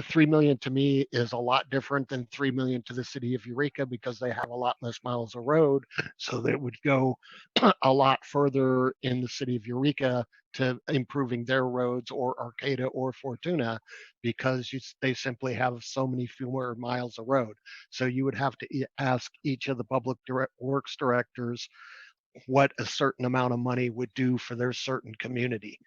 Speaker 15: 3 million to me is a lot different than 3 million to the city of Eureka because they have a lot less miles of road. So that would go a lot further in the city of Eureka to improving their roads, or Arcada or Fortuna, because they simply have so many fewer miles of road. So you would have to ask each of the public works directors what a certain amount of money would do for their certain community.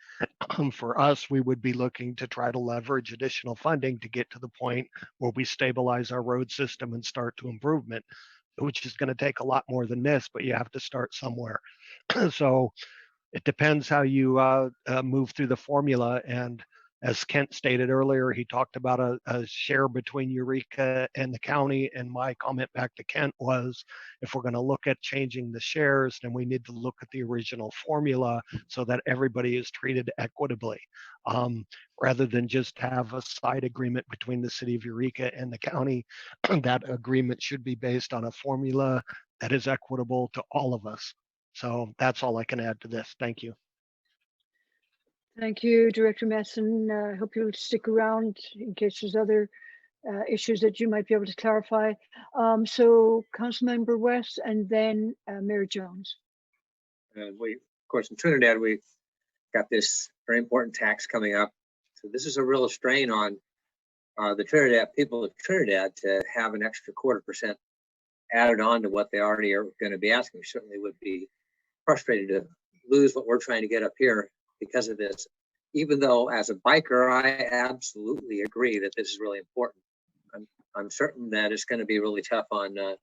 Speaker 15: For us, we would be looking to try to leverage additional funding to get to the point where we stabilize our road system and start to improvement, which is going to take a lot more than this, but you have to start somewhere. So it depends how you move through the formula. And as Kent stated earlier, he talked about a share between Eureka and the county. And my comment back to Kent was, if we're going to look at changing the shares, then we need to look at the original formula so that everybody is treated equitably, rather than just have a side agreement between the city of Eureka and the county. That agreement should be based on a formula that is equitable to all of us. So that's all I can add to this. Thank you.
Speaker 7: Thank you, Director Messon. I hope you'll stick around in case there's other issues that you might be able to clarify. So Councilmember West and then Mayor Jones.
Speaker 10: Of course, in Trinidad, we've got this very important tax coming up. So this is a real strain on the Trinidad people of Trinidad to have an extra 0.25% added on to what they already are going to be asking. We certainly would be frustrated to lose what we're trying to get up here because of this, even though as a biker, I absolutely agree that this is really important. I'm certain that it's going to be really tough on to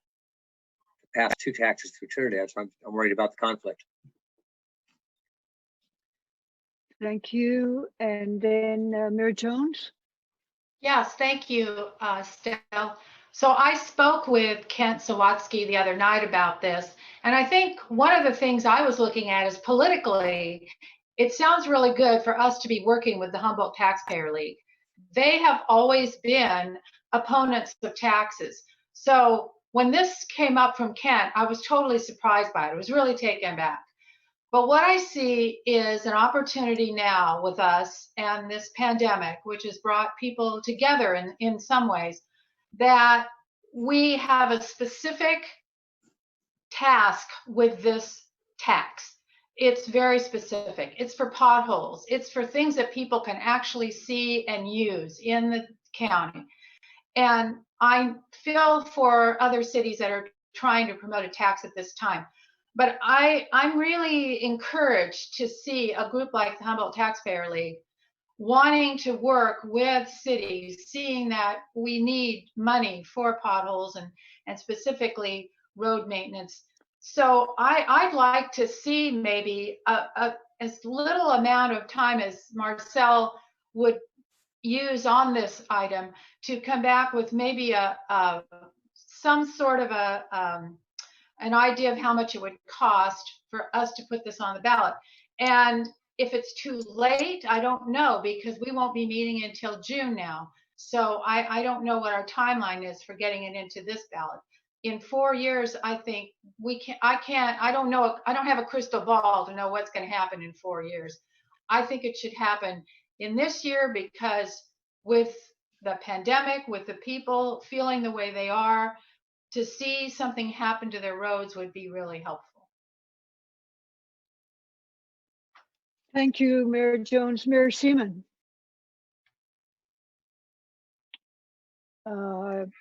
Speaker 10: pass 2 taxes through Trinidad, so I'm worried about the conflict.
Speaker 7: Thank you. And then Mayor Jones.
Speaker 11: Yes, thank you, Stell. So I spoke with Kent Sawatsky the other night about this, and I think one of the things I was looking at is politically, it sounds really good for us to be working with the Humboldt Taxpayer League. They have always been opponents of taxes. So when this came up from Kent, I was totally surprised by it. I was really taken aback. But what I see is an opportunity now with us and this pandemic, which has brought people together in some ways, that we have a specific task with this tax. It's very specific. It's for potholes. It's for things that people can actually see and use in the county. And I feel for other cities that are trying to promote a tax at this time. But I'm really encouraged to see a group like the Humboldt Taxpayer League wanting to work with cities, seeing that we need money for potholes and specifically road maintenance. So I'd like to see maybe as little amount of time as Marcel would use on this item to come back with maybe some sort of an idea of how much it would cost for us to put this on the ballot. And if it's too late, I don't know, because we won't be meeting until June now. So I don't know what our timeline is for getting it into this ballot. In 4 years, I think I don't know. I don't have a crystal ball to know what's going to happen in 4 years. I think it should happen in this year, because with the pandemic, with the people feeling the way they are, to see something happen to their roads would be really helpful.
Speaker 7: Thank you, Mayor Jones. Mayor Seaman.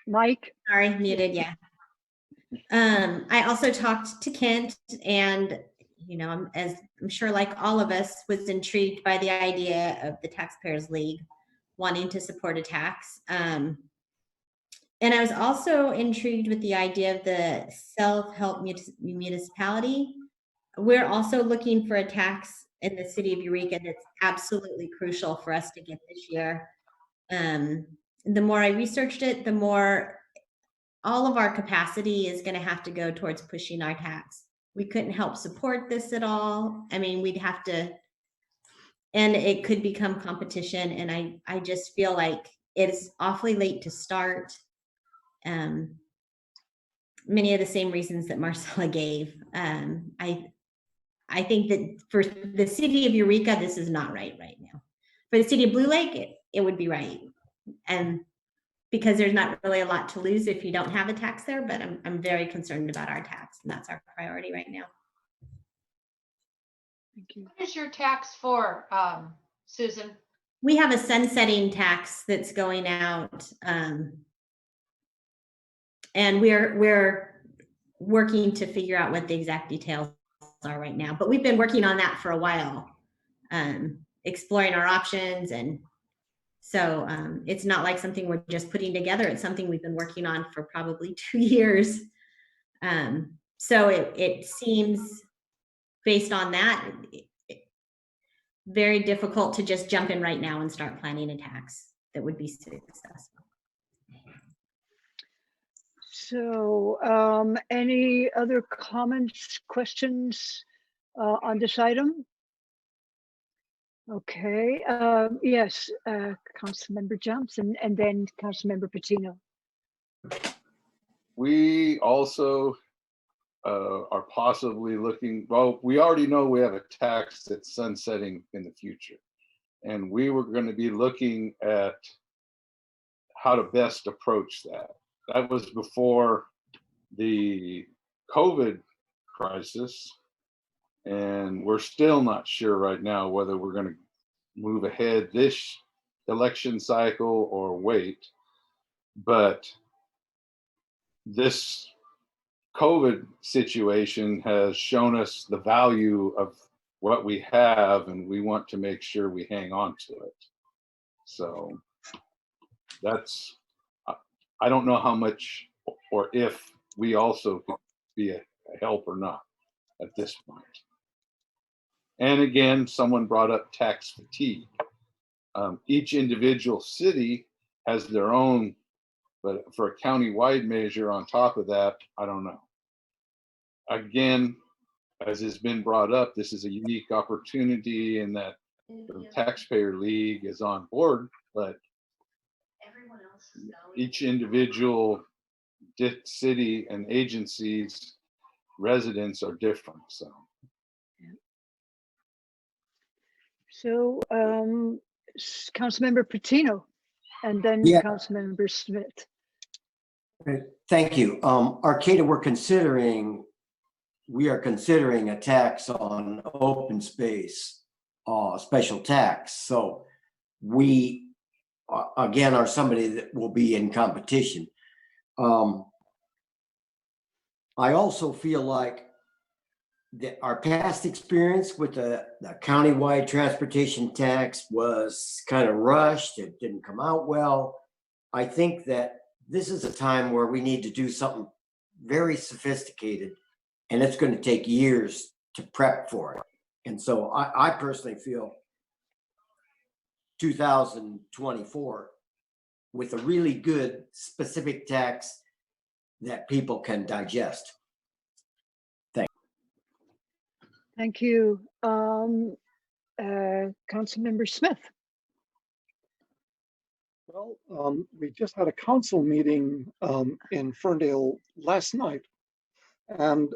Speaker 7: Mike.
Speaker 3: Sorry, muted, yeah. I also talked to Kent, and I'm sure like all of us was intrigued by the idea of the Taxpayers League wanting to support a tax. And I was also intrigued with the idea of the self-help municipality. We're also looking for a tax in the city of Eureka that's absolutely crucial for us to get this year. the more I researched it, the more all of our capacity is going to have to go towards pushing our tax. We couldn't help support this at all. I mean, we'd have to, and it could become competition. And I just feel like it's awfully late to start. Many of the same reasons that Marcella gave. I think that for the city of Eureka, this is not right now. For the city of Blue Lake, it would be right. And because there's not really a lot to lose if you don't have a tax there, but I'm very concerned about our tax, and that's our priority right now.
Speaker 7: Thank you.
Speaker 11: What is your tax for, Susan?
Speaker 3: We have a sunsetting tax that's going out, and we're working to figure out what the exact details are right now. But we've been working on that for a while, exploring our options, and so it's not like something we're just putting together. It's something we've been working on for probably 2 years. So it seems, based on that, very difficult to just jump in right now and start planning a tax that would be successful.
Speaker 7: So any other comments, questions on this item? Okay, yes, Councilmember Johnson and then Councilmember Patino.
Speaker 2: We also are possibly looking, well, we already know we have a tax that's sunsetting in the future. And we were going to be looking at how to best approach that. That was before the COVID crisis. And we're still not sure right now whether we're going to move ahead this election cycle or wait. But this COVID situation has shown us the value of what we have, and we want to make sure we hang on to it. So that's, I don't know how much or if we also could be a help or not at this point. And again, someone brought up tax fatigue. Each individual city has their own, but for a county-wide measure on top of that, I don't know. Again, as has been brought up, this is a unique opportunity in that the Taxpayer League is on board, but each individual city and agencies, residents are different, so.
Speaker 7: So Councilmember Patino and then Councilmember Smith.
Speaker 6: Thank you. Arcada, we are considering a tax on open space, special tax. So we, again, are somebody that will be in competition. I also feel like our past experience with the countywide transportation tax was kind of rushed. It didn't come out well. I think that this is a time where we need to do something very sophisticated, and it's going to take years to prep for it. And so I personally feel 2024 with a really good specific tax that people can digest.
Speaker 7: Thank you. Councilmember Smith.
Speaker 14: Well, we just had a council meeting in Ferndale last night and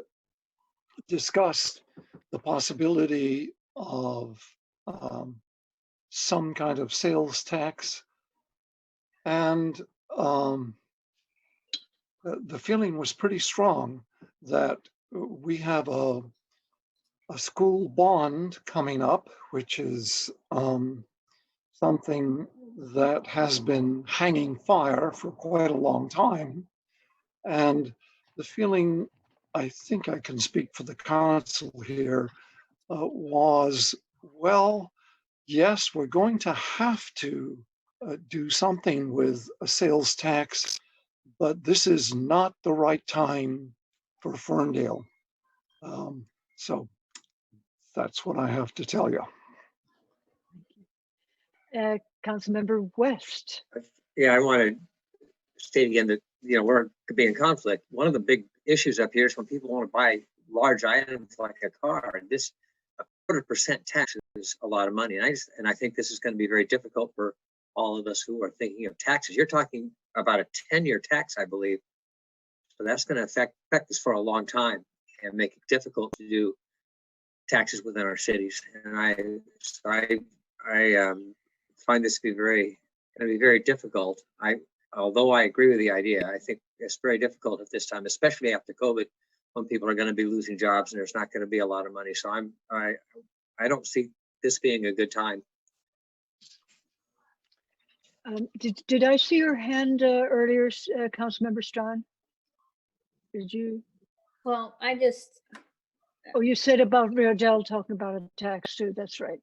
Speaker 14: discussed the possibility of some kind of sales tax. And the feeling was pretty strong that we have a school bond coming up, which is something that has been hanging fire for quite a long time. And the feeling, I think I can speak for the council here, was, well, yes, we're going to have to do something with a sales tax, but this is not the right time for Ferndale. So that's what I have to tell you.
Speaker 7: Councilmember West.
Speaker 10: Yeah, I want to state again that, you know, we're could be in conflict. One of the big issues up here is when people want to buy large items like a car, this 1/4% tax is a lot of money. And I think this is going to be very difficult for all of us who are thinking of taxes. You're talking about a 10-year tax, I believe. So that's going to affect us for a long time and make it difficult to do taxes within our cities. And I find this to be going to be very difficult. Although I agree with the idea, I think it's very difficult at this time, especially after COVID, when people are going to be losing jobs and there's not going to be a lot of money. So I don't see this being a good time.
Speaker 7: Did I see your hand earlier, Councilmember Strawn? Did you?
Speaker 13: Well, I just.
Speaker 7: Oh, you said about Riodell talking about a tax too. That's right.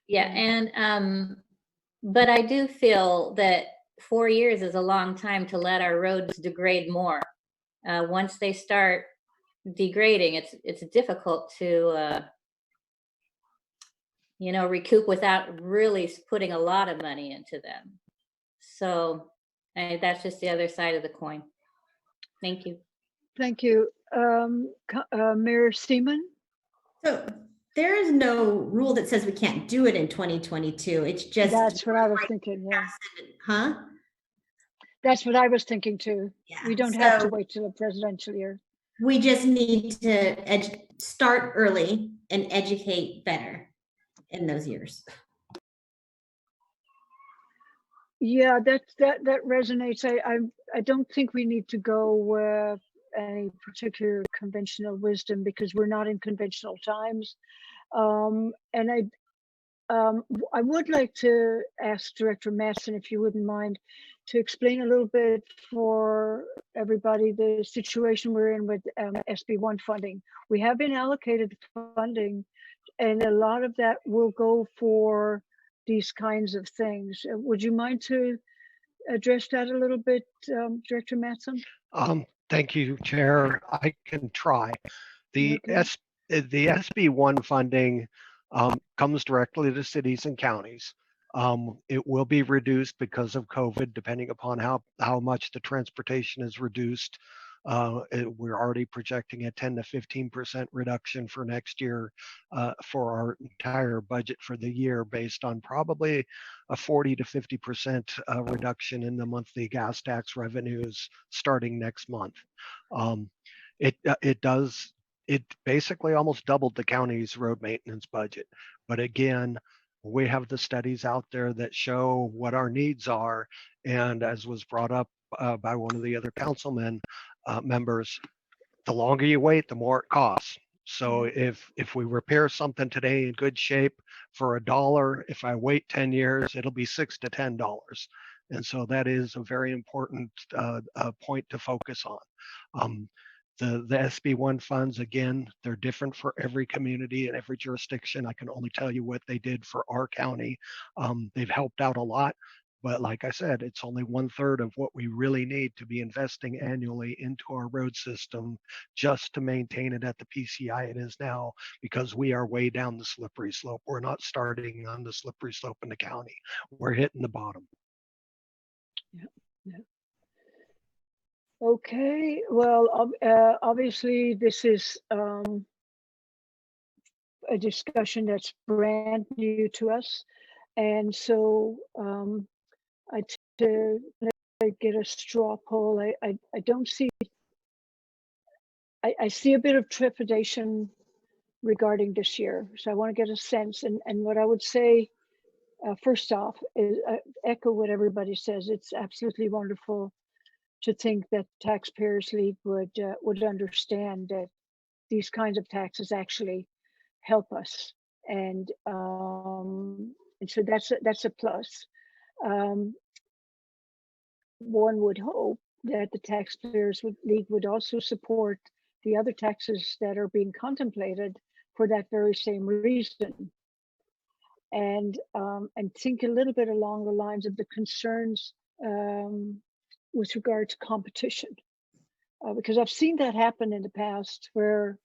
Speaker 13: Yeah, and but I do feel that 4 years is a long time to let our roads degrade more. Once they start degrading, it's difficult to you know, recoup without really putting a lot of money into them. So that's just the other side of the coin. Thank you.
Speaker 7: Thank you. Mayor Seaman?
Speaker 3: So there is no rule that says we can't do it in 2022. It's just.
Speaker 7: That's what I was thinking, yeah.
Speaker 3: Huh?
Speaker 7: That's what I was thinking too.
Speaker 3: Yeah.
Speaker 7: We don't have to wait till the presidential year.
Speaker 3: We just need to start early and educate better in those years.
Speaker 7: Yeah, that resonates. I don't think we need to go with any particular conventional wisdom because we're not in conventional times. And I would like to ask Director Matson, if you wouldn't mind, to explain a little bit for everybody the situation we're in with SB1 funding. We have been allocated funding, and a lot of that will go for these kinds of things. Would you mind to address that a little bit, Director Matson?
Speaker 15: Thank you, Chair. I can try. The SB1 funding comes directly to cities and counties. It will be reduced because of COVID, depending upon how much the transportation is reduced. We're already projecting a 10 to 15% reduction for next year for our entire budget for the year, based on probably a 40 to 50% reduction in the monthly gas tax revenues starting next month. It basically almost doubled the county's road maintenance budget. But again, we have the studies out there that show what our needs are. And as was brought up by one of the other councilmen members, the longer you wait, the more it costs. So if we repair something today in good shape for $1, if I wait 10 years, it'll be $6 to $10. And so that is a very important point to focus on. The SB1 funds, again, they're different for every community and every jurisdiction. I can only tell you what they did for our county. They've helped out a lot, but like I said, it's only 1/3 of what we really need to be investing annually into our road system just to maintain it at the PCI it is now, because we are way down the slippery slope. We're not starting on the slippery slope in the county. We're hitting the bottom.
Speaker 7: Yeah. Okay, well, obviously this is a discussion that's brand new to us. And so to get a straw poll, I don't see, I see a bit of trepidation regarding this year. So I want to get a sense, and what I would say, first off, is echo what everybody says. It's absolutely wonderful to think that Taxpayers League would understand that these kinds of taxes actually help us, and so that's a plus. One would hope that the Taxpayers League would also support the other taxes that are being contemplated for that very same reason, and think a little bit along the lines of the concerns with regard to competition, because I've seen that happen in the past, where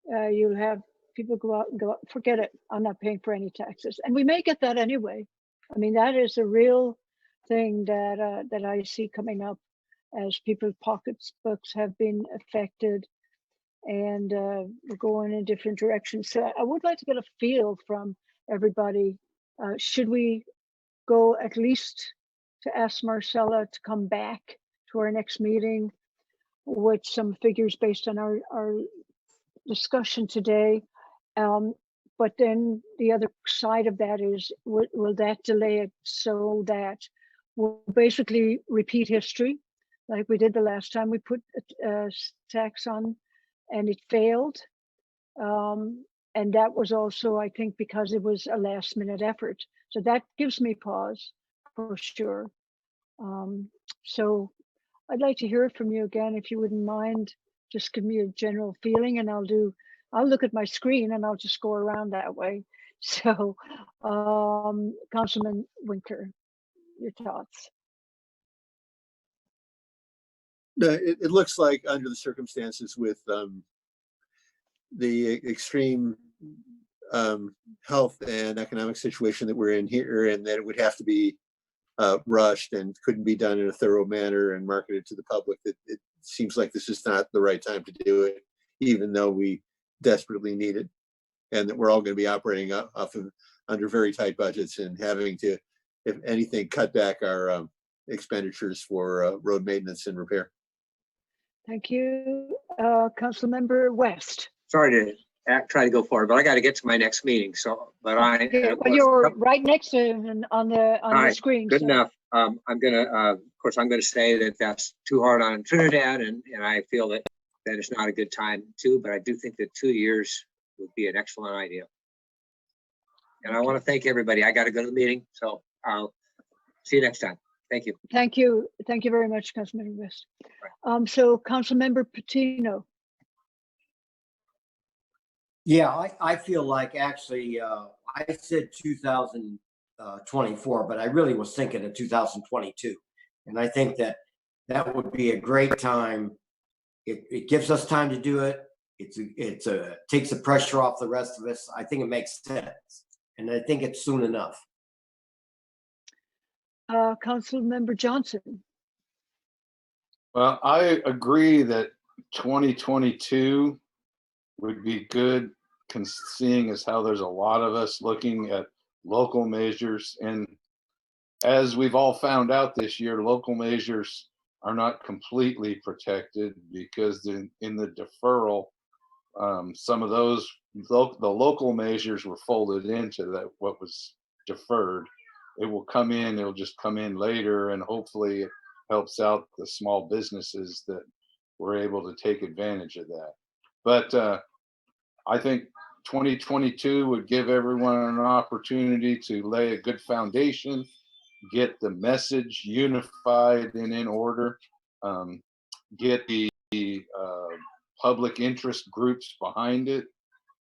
Speaker 7: you'll have people go out and go, forget it, I'm not paying for any taxes. And we may get that anyway. I mean, that is a real thing that I see coming up as people's pocketbooks have been affected, and we're going in different directions. So I would like to get a feel from everybody. Should we go at least to ask Marcella to come back to our next meeting with some figures based on our discussion today? But then the other side of that is, will that delay it so that we'll basically repeat history like we did the last time we put a tax on and it failed? And that was also, I think, because it was a last minute effort. So that gives me pause for sure. So I'd like to hear from you again, if you wouldn't mind. Just give me a general feeling, and I'll look at my screen and I'll just go around that way. So, Councilman Winkler, your thoughts?
Speaker 4: No, it looks like under the circumstances with the extreme health and economic situation that we're in here, and that it would have to be rushed and couldn't be done in a thorough manner and marketed to the public, that it seems like this is not the right time to do it, even though we desperately need it, and that we're all going to be operating under very tight budgets and having to, if anything, cut back our expenditures for road maintenance and repair.
Speaker 7: Thank you. Councilmember West.
Speaker 10: Sorry to try to go forward, but I got to get to my next meeting. So, but
Speaker 7: well, you're right next to him on the screen.
Speaker 10: Good enough. I'm gonna, of course, I'm gonna say that that's too hard on Trinidad, and I feel that it's not a good time too. But I do think that 2 years would be an excellent idea. And I want to thank everybody. I got to go to the meeting, so I'll see you next time. Thank you.
Speaker 7: Thank you. Thank you very much, Councilmember West. So Councilmember Patino.
Speaker 6: Yeah, I feel like actually, I said 2024, but I really was thinking of 2022. And I think that would be a great time. It gives us time to do it. It takes the pressure off the rest of us. I think it makes sense. And I think it's soon enough.
Speaker 7: Councilmember Johnson.
Speaker 2: Well, I agree that 2022 would be good, seeing as how there's a lot of us looking at local measures. And as we've all found out this year, local measures are not completely protected, because in the deferral, some of those, the local measures were folded into what was deferred. It will come in, it'll just come in later, and hopefully it helps out the small businesses that were able to take advantage of that. But I think 2022 would give everyone an opportunity to lay a good foundation, get the message unified and in order, get the public interest groups behind it,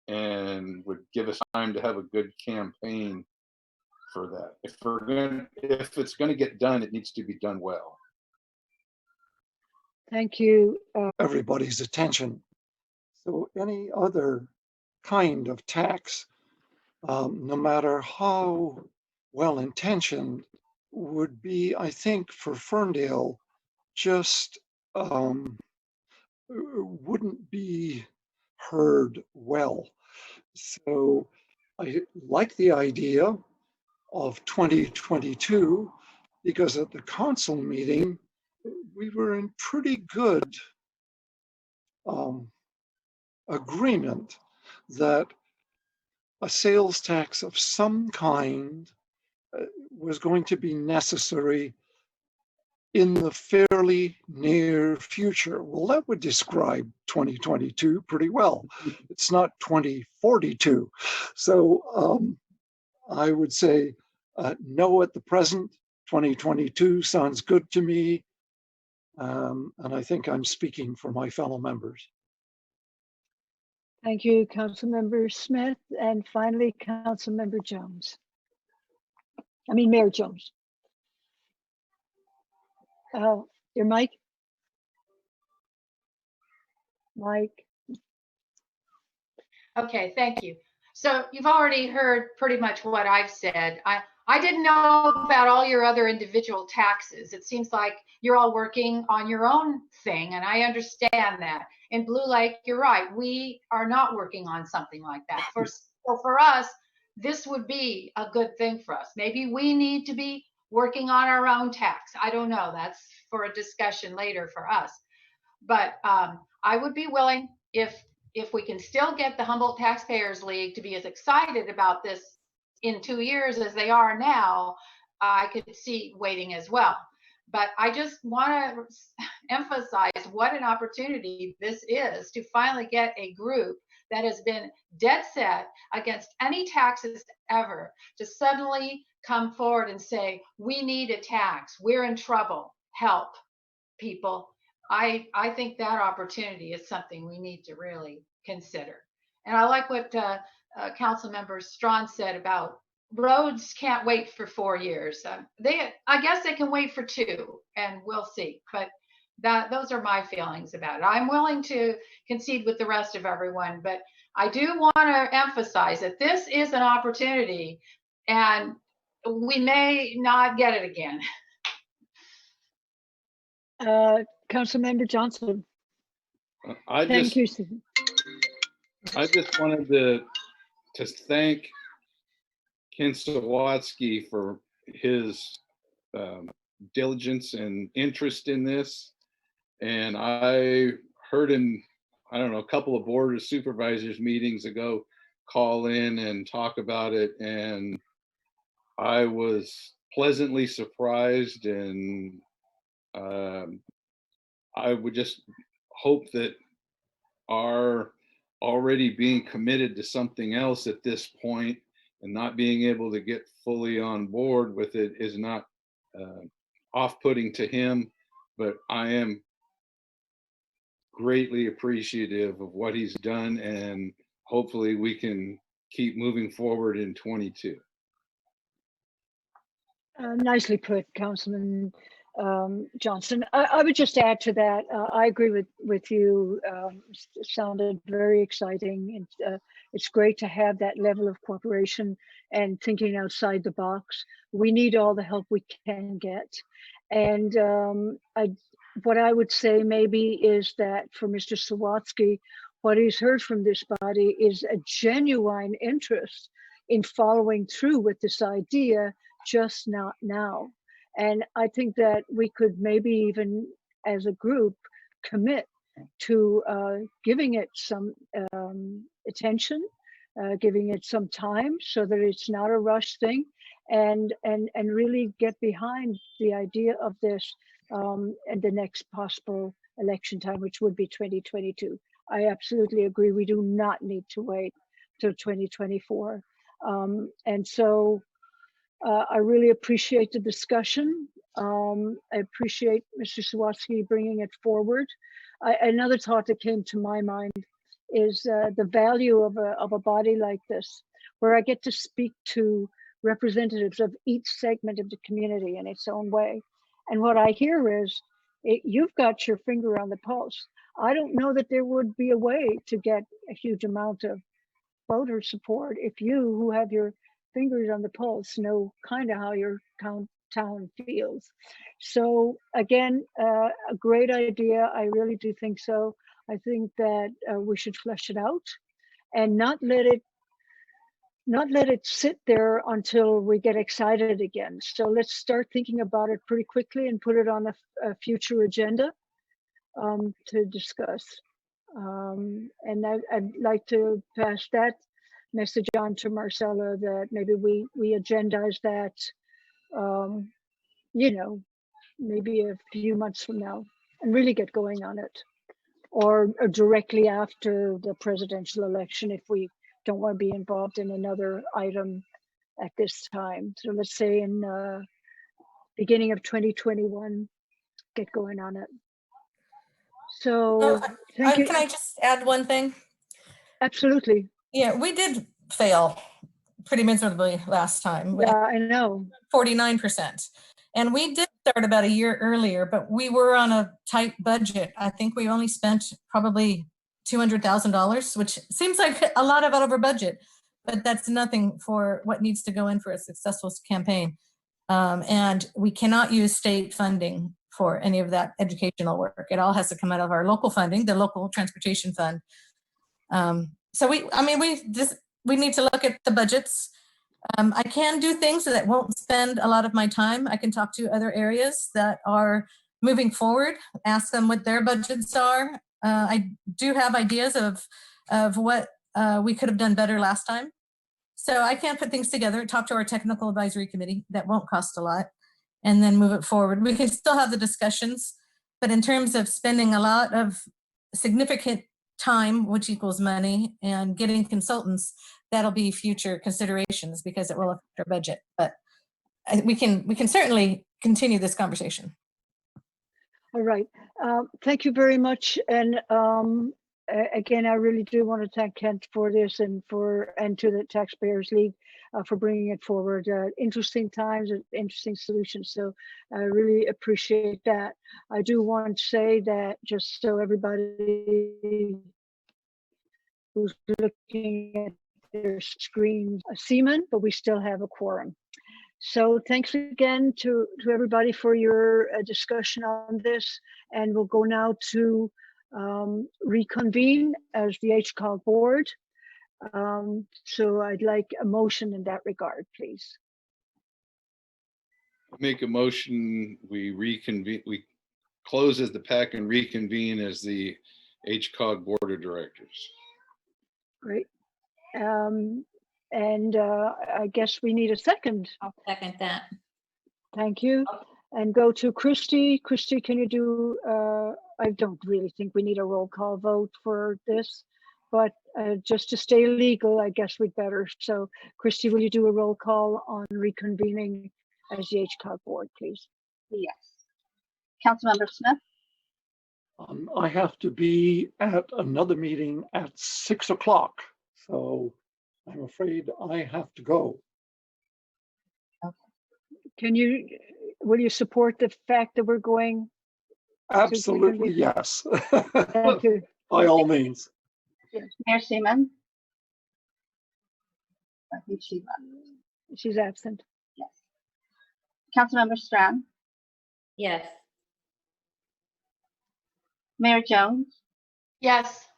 Speaker 2: and would give us time to have a good campaign for that. If it's going to get done, it needs to be done well.
Speaker 7: Thank you.
Speaker 14: Everybody's attention. So any other kind of tax, no matter how well intentioned, would be, I think, for Ferndale, just wouldn't be heard well. So I like the idea of 2022, because at the council meeting, we were in pretty good agreement that a sales tax of some kind was going to be necessary in the fairly near future. Well, that would describe 2022 pretty well. It's not 2042. So I would say no at the present. 2022 sounds good to me. And I think I'm speaking for my fellow members.
Speaker 7: Thank you, Councilmember Smith. And finally, Councilmember Jones. Mayor Jones. Your mic? Mike.
Speaker 11: Okay, thank you. So you've already heard pretty much what I've said. I didn't know about all your other individual taxes. It seems like you're all working on your own thing, and I understand that. In Blue Lake, you're right. We are not working on something like that. So for us, this would be a good thing for us. Maybe we need to be working on our own tax. I don't know. That's for a discussion later for us. But I would be willing, if we can still get the Humboldt Taxpayers League to be as excited about this in 2 years as they are now, I could see waiting as well. But I just want to emphasize what an opportunity this is to finally get a group that has been dead set against any taxes ever to suddenly come forward and say, we need a tax, we're in trouble, help people. I think that opportunity is something we need to really consider. And I like what Council Member Strawn said about roads can't wait for 4 years. I guess they can wait for 2, and we'll see. But those are my feelings about it. I'm willing to concede with the rest of everyone, but I do want to emphasize that this is an opportunity, and we may not get it again.
Speaker 7: Councilmember Johnson.
Speaker 2: I
Speaker 7: Thank you.
Speaker 2: just wanted to thank Ken Sawatsky for his diligence and interest in this. And I heard him, I don't know, a couple of board of supervisors meetings ago, call in and talk about it. And I was pleasantly surprised, and I would just hope that our already being committed to something else at this point and not being able to get fully on board with it is not off-putting to him, but I am greatly appreciative of what he's done, and hopefully we can keep moving forward in 22.
Speaker 7: Nicely put, Councilman Johnson. I would just add to that. I agree with you. It sounded very exciting. It's great to have that level of cooperation and thinking outside the box. We need all the help we can get. And what I would say maybe is that for Mr. Sawatsky, what he's heard from this body is a genuine interest in following through with this idea, just not now. And I think that we could maybe even as a group commit to giving it some attention, giving it some time so that it's not a rush thing, and really get behind the idea of this at the next possible election time, which would be 2022. I absolutely agree. We do not need to wait till 2024. And so I really appreciate the discussion. I appreciate Mr. Sawatsky bringing it forward. Another thought that came to my mind is the value of a body like this, where I get to speak to representatives of each segment of the community in its own way. And what I hear is, you've got your finger on the pulse. I don't know that there would be a way to get a huge amount of voter support if you, who have your fingers on the pulse, know kind of how your town feels. So again, a great idea. I really do think so. I think that we should flesh it out and not let it sit there until we get excited again. So let's start thinking about it pretty quickly and put it on a future agenda to discuss. And I'd like to pass that message on to Marcella, that maybe we agendize that, maybe a few months from now and really get going on it, or directly after the presidential election if we don't want to be involved in another item at this time. So let's say in beginning of 2021, get going on it. So thank you.
Speaker 1: Can I just add one thing?
Speaker 7: Absolutely.
Speaker 1: Yeah, we did fail pretty miserably last time.
Speaker 7: Yeah, I know.
Speaker 1: 49%. And we did start about a year earlier, but we were on a tight budget. I think we only spent probably $200,000, which seems like a lot out of our budget. but that's nothing for what needs to go in for a successful campaign. And we cannot use state funding for any of that educational work. It all has to come out of our local funding, the local transportation fund. So we need to look at the budgets. I can do things that won't spend a lot of my time. I can talk to other areas that are moving forward, ask them what their budgets are. I do have ideas of what we could have done better last time. So I can put things together, talk to our technical advisory committee. That won't cost a lot, and then move it forward. We can still have the discussions, but in terms of spending a lot of significant time, which equals money, and getting consultants, that'll be future considerations because it will affect our budget. But we can certainly continue this conversation.
Speaker 7: All right. Thank you very much. And again, I really do want to thank Kent for this and to the Taxpayers League for bringing it forward. Interesting times and interesting solutions. So I really appreciate that. I do want to say that just so everybody who's looking at their screens, Seaman, but we still have a quorum. So thanks again to everybody for your discussion on this. And we'll go now to reconvene as the HCOG board. So I'd like a motion in that regard, please.
Speaker 2: Make a motion, we reconvene, we close as the PAC and reconvene as the HCOG board of directors.
Speaker 7: Great. And I guess we need a second.
Speaker 13: I'll second that.
Speaker 7: Thank you. And go to Christy. Christy, can you do, I don't really think we need a roll call vote for this, but just to stay legal, I guess we'd better. So Christy, will you do a roll call on reconvening as the HCOG board, please?
Speaker 5: Yes. Councilmember Smith?
Speaker 14: I have to be at another meeting at 6 o'clock, so I'm afraid I have to go.
Speaker 7: Okay. Will you support the fact that we're going?
Speaker 14: Absolutely, yes.
Speaker 7: Thank you.
Speaker 14: By all means.
Speaker 5: Yes. Mayor Seaman? I think she left.
Speaker 7: She's absent.
Speaker 5: Yes. Councilmember Strand?
Speaker 13: Yes.
Speaker 5: Mayor Jones?
Speaker 11: Yes.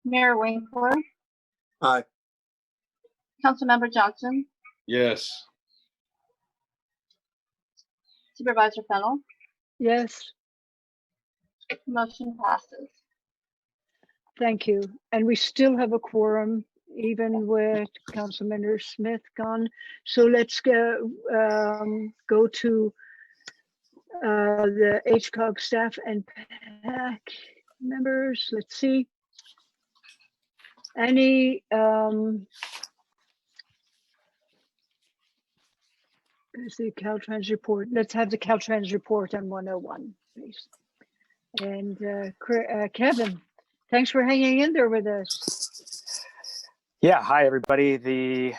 Speaker 5: Mayor Winkler?
Speaker 4: Aye.
Speaker 5: Councilmember Johnson?
Speaker 2: Yes.
Speaker 5: Supervisor Fennell?
Speaker 7: Yes.
Speaker 5: Motion passes.
Speaker 7: Thank you. And we still have a quorum, even with Councilmember Smith gone. So let's go to the HCOG staff and PAC members. Let's see. Any there's the Caltrans report. Let's have the Caltrans report on 101, please. And Kevin, thanks for hanging in there with us.
Speaker 16: Yeah, hi everybody. The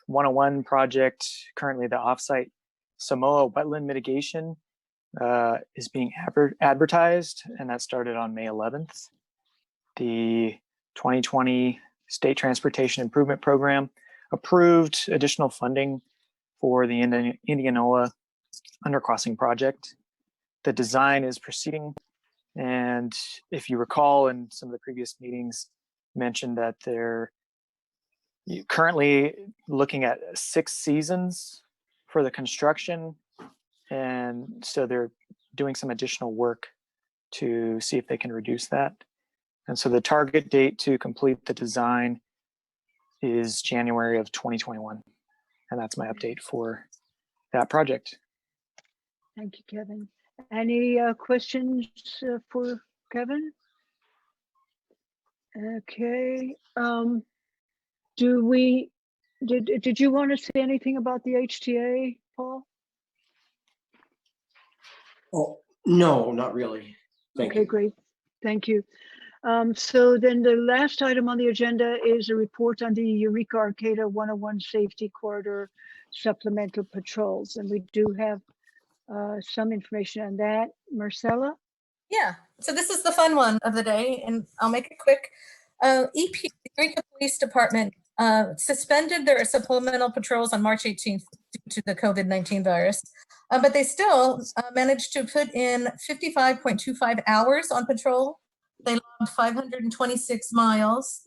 Speaker 16: 101 project, currently the offsite Samoa wetland mitigation is being advertised, and that started on May 11th. The 2020 State Transportation Improvement Program approved additional funding for the Indianola undercrossing project. The design is proceeding, and if you recall in some of the previous meetings, mentioned that they're currently looking at 6 seasons for the construction, and so they're doing some additional work to see if they can reduce that. And so the target date to complete the design is January of 2021. And that's my update for that project.
Speaker 7: Thank you, Kevin. Any questions for Kevin? Okay. Did you want to say anything about the HTA, Paul?
Speaker 6: Oh, no, not really. Thank you.
Speaker 7: Okay, great. Thank you. So then the last item on the agenda is a report on the Eureka Arcada 101 Safety Corridor Supplemental Patrols. And we do have some information on that. Marcella?
Speaker 1: Yeah, so this is the fun one of the day, and I'll make it quick. EP, the Eureka Police Department suspended their supplemental patrols on March 18th due to the COVID-19 virus, but they still managed to put in 55.25 hours on patrol. They logged 526 miles,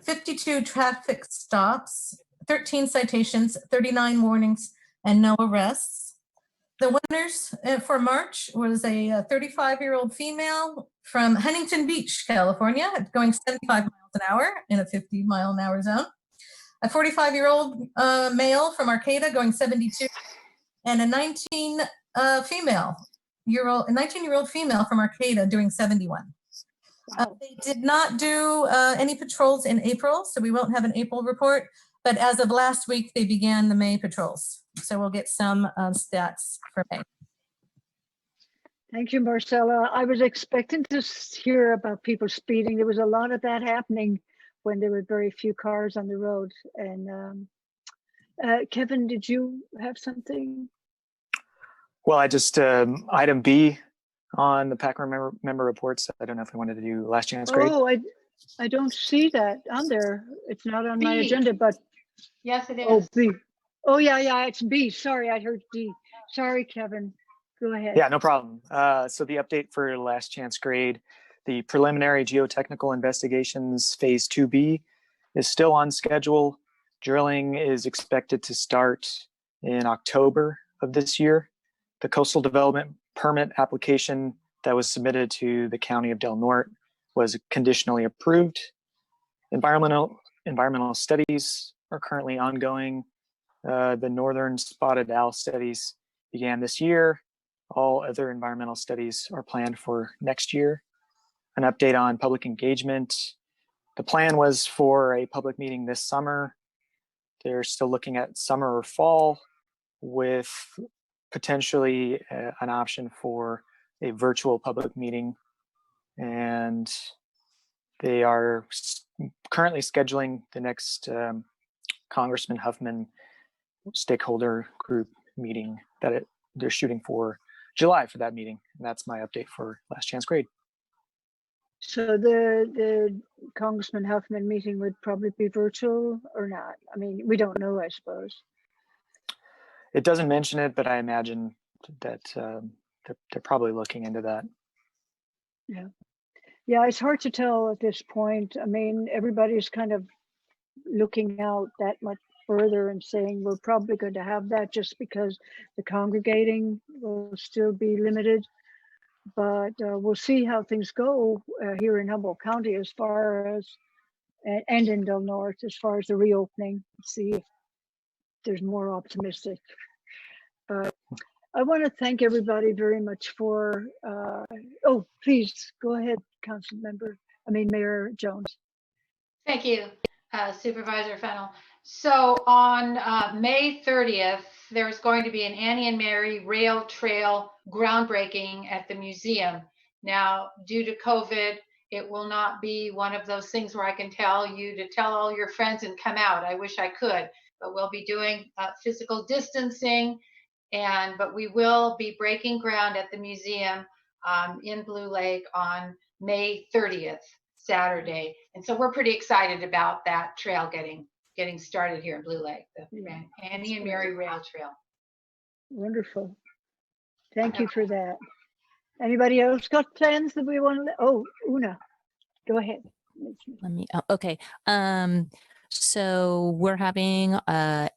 Speaker 1: 52 traffic stops, 13 citations, 39 warnings, and no arrests. The winners for March was a 35-year-old female from Huntington Beach, California, going 75 miles an hour in a 50-mile-an-hour zone. A 45-year-old male from Arcada going 72, and a 19-year-old female from Arcada doing 71. They did not do any patrols in April, so we won't have an April report. But as of last week, they began the May patrols. So we'll get some stats for May.
Speaker 7: Thank you, Marcella. I was expecting to hear about people speeding. There was a lot of that happening when there were very few cars on the road. And Kevin, did you have something?
Speaker 16: Well, I just, item B on the PAC member reports. I don't know if I wanted to do last chance grade.
Speaker 7: Oh, I don't see that on there. It's not on my agenda, but.
Speaker 11: Yes, it is.
Speaker 7: Oh, B. Oh, yeah, it's B. Sorry, I heard D. Sorry, Kevin. Go ahead.
Speaker 16: Yeah, no problem. So the update for last chance grade, the preliminary geotechnical investigations phase 2B is still on schedule. Drilling is expected to start in October of this year. The coastal development permit application that was submitted to the County of Del Norte was conditionally approved. Environmental studies are currently ongoing. The northern spotted owl studies began this year. All other environmental studies are planned for next year. An update on public engagement. The plan was for a public meeting this summer. They're still looking at summer or fall with potentially an option for a virtual public meeting. And they are currently scheduling the next Congressman Huffman stakeholder group meeting that they're shooting for July for that meeting. And that's my update for last chance grade.
Speaker 7: So the Congressman Huffman meeting would probably be virtual or not? I mean, we don't know, I suppose.
Speaker 16: It doesn't mention it, but I imagine that they're probably looking into that.
Speaker 7: Yeah, it's hard to tell at this point. I mean, everybody's kind of looking out that much further and saying we're probably going to have that just because the congregating will still be limited. But we'll see how things go here in Humboldt County as far as, and in Del Norte as far as the reopening, see if there's more optimistic. But I want to thank everybody very much for, oh, please go ahead, Mayor Jones.
Speaker 11: Thank you, Supervisor Fennell. So on May 30th, there's going to be an Annie and Mary Rail Trail groundbreaking at the museum. Now, due to COVID, it will not be one of those things where I can tell you to tell all your friends and come out. I wish I could, but we'll be doing physical distancing, but we will be breaking ground at the museum in Blue Lake on May 30th, Saturday. And so we're pretty excited about that trail getting started here in Blue Lake, the Annie and Mary Rail Trail.
Speaker 7: Wonderful. Thank you for that. Anybody else got plans that we want to, oh, Una, go ahead.
Speaker 12: Okay. So we're having a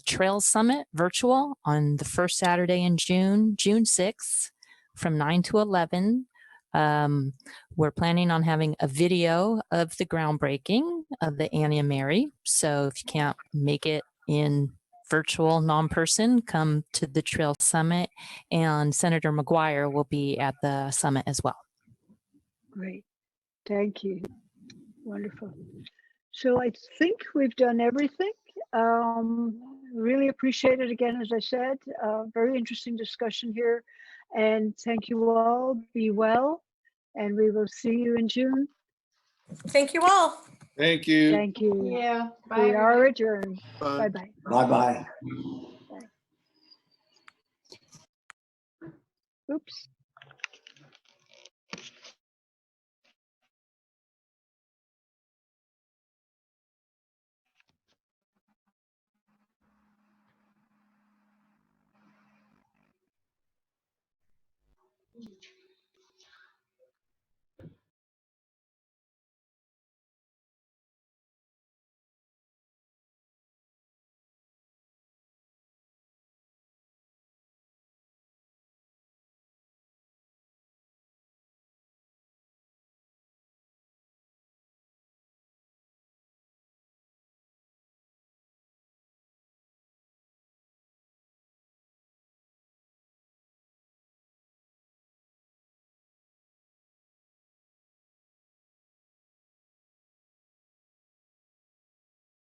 Speaker 12: trail summit virtual on the first Saturday in June 6th from 9 to 11. We're planning on having a video of the groundbreaking of the Annie and Mary. So if you can't make it in virtual non-person, come to the Trail Summit, and Senator McGuire will be at the summit as well.
Speaker 7: Great, thank you, wonderful. So I think we've done everything. Really appreciate it again, as I said, very interesting discussion here. And thank you all, be well, and we will see you in June.
Speaker 1: Thank you all.
Speaker 2: Thank you.
Speaker 7: Thank you.
Speaker 11: Yeah. Bye.
Speaker 7: We are adjourned.
Speaker 2: Bye.
Speaker 7: Bye-bye.
Speaker 6: Bye-bye.
Speaker 7: Oops.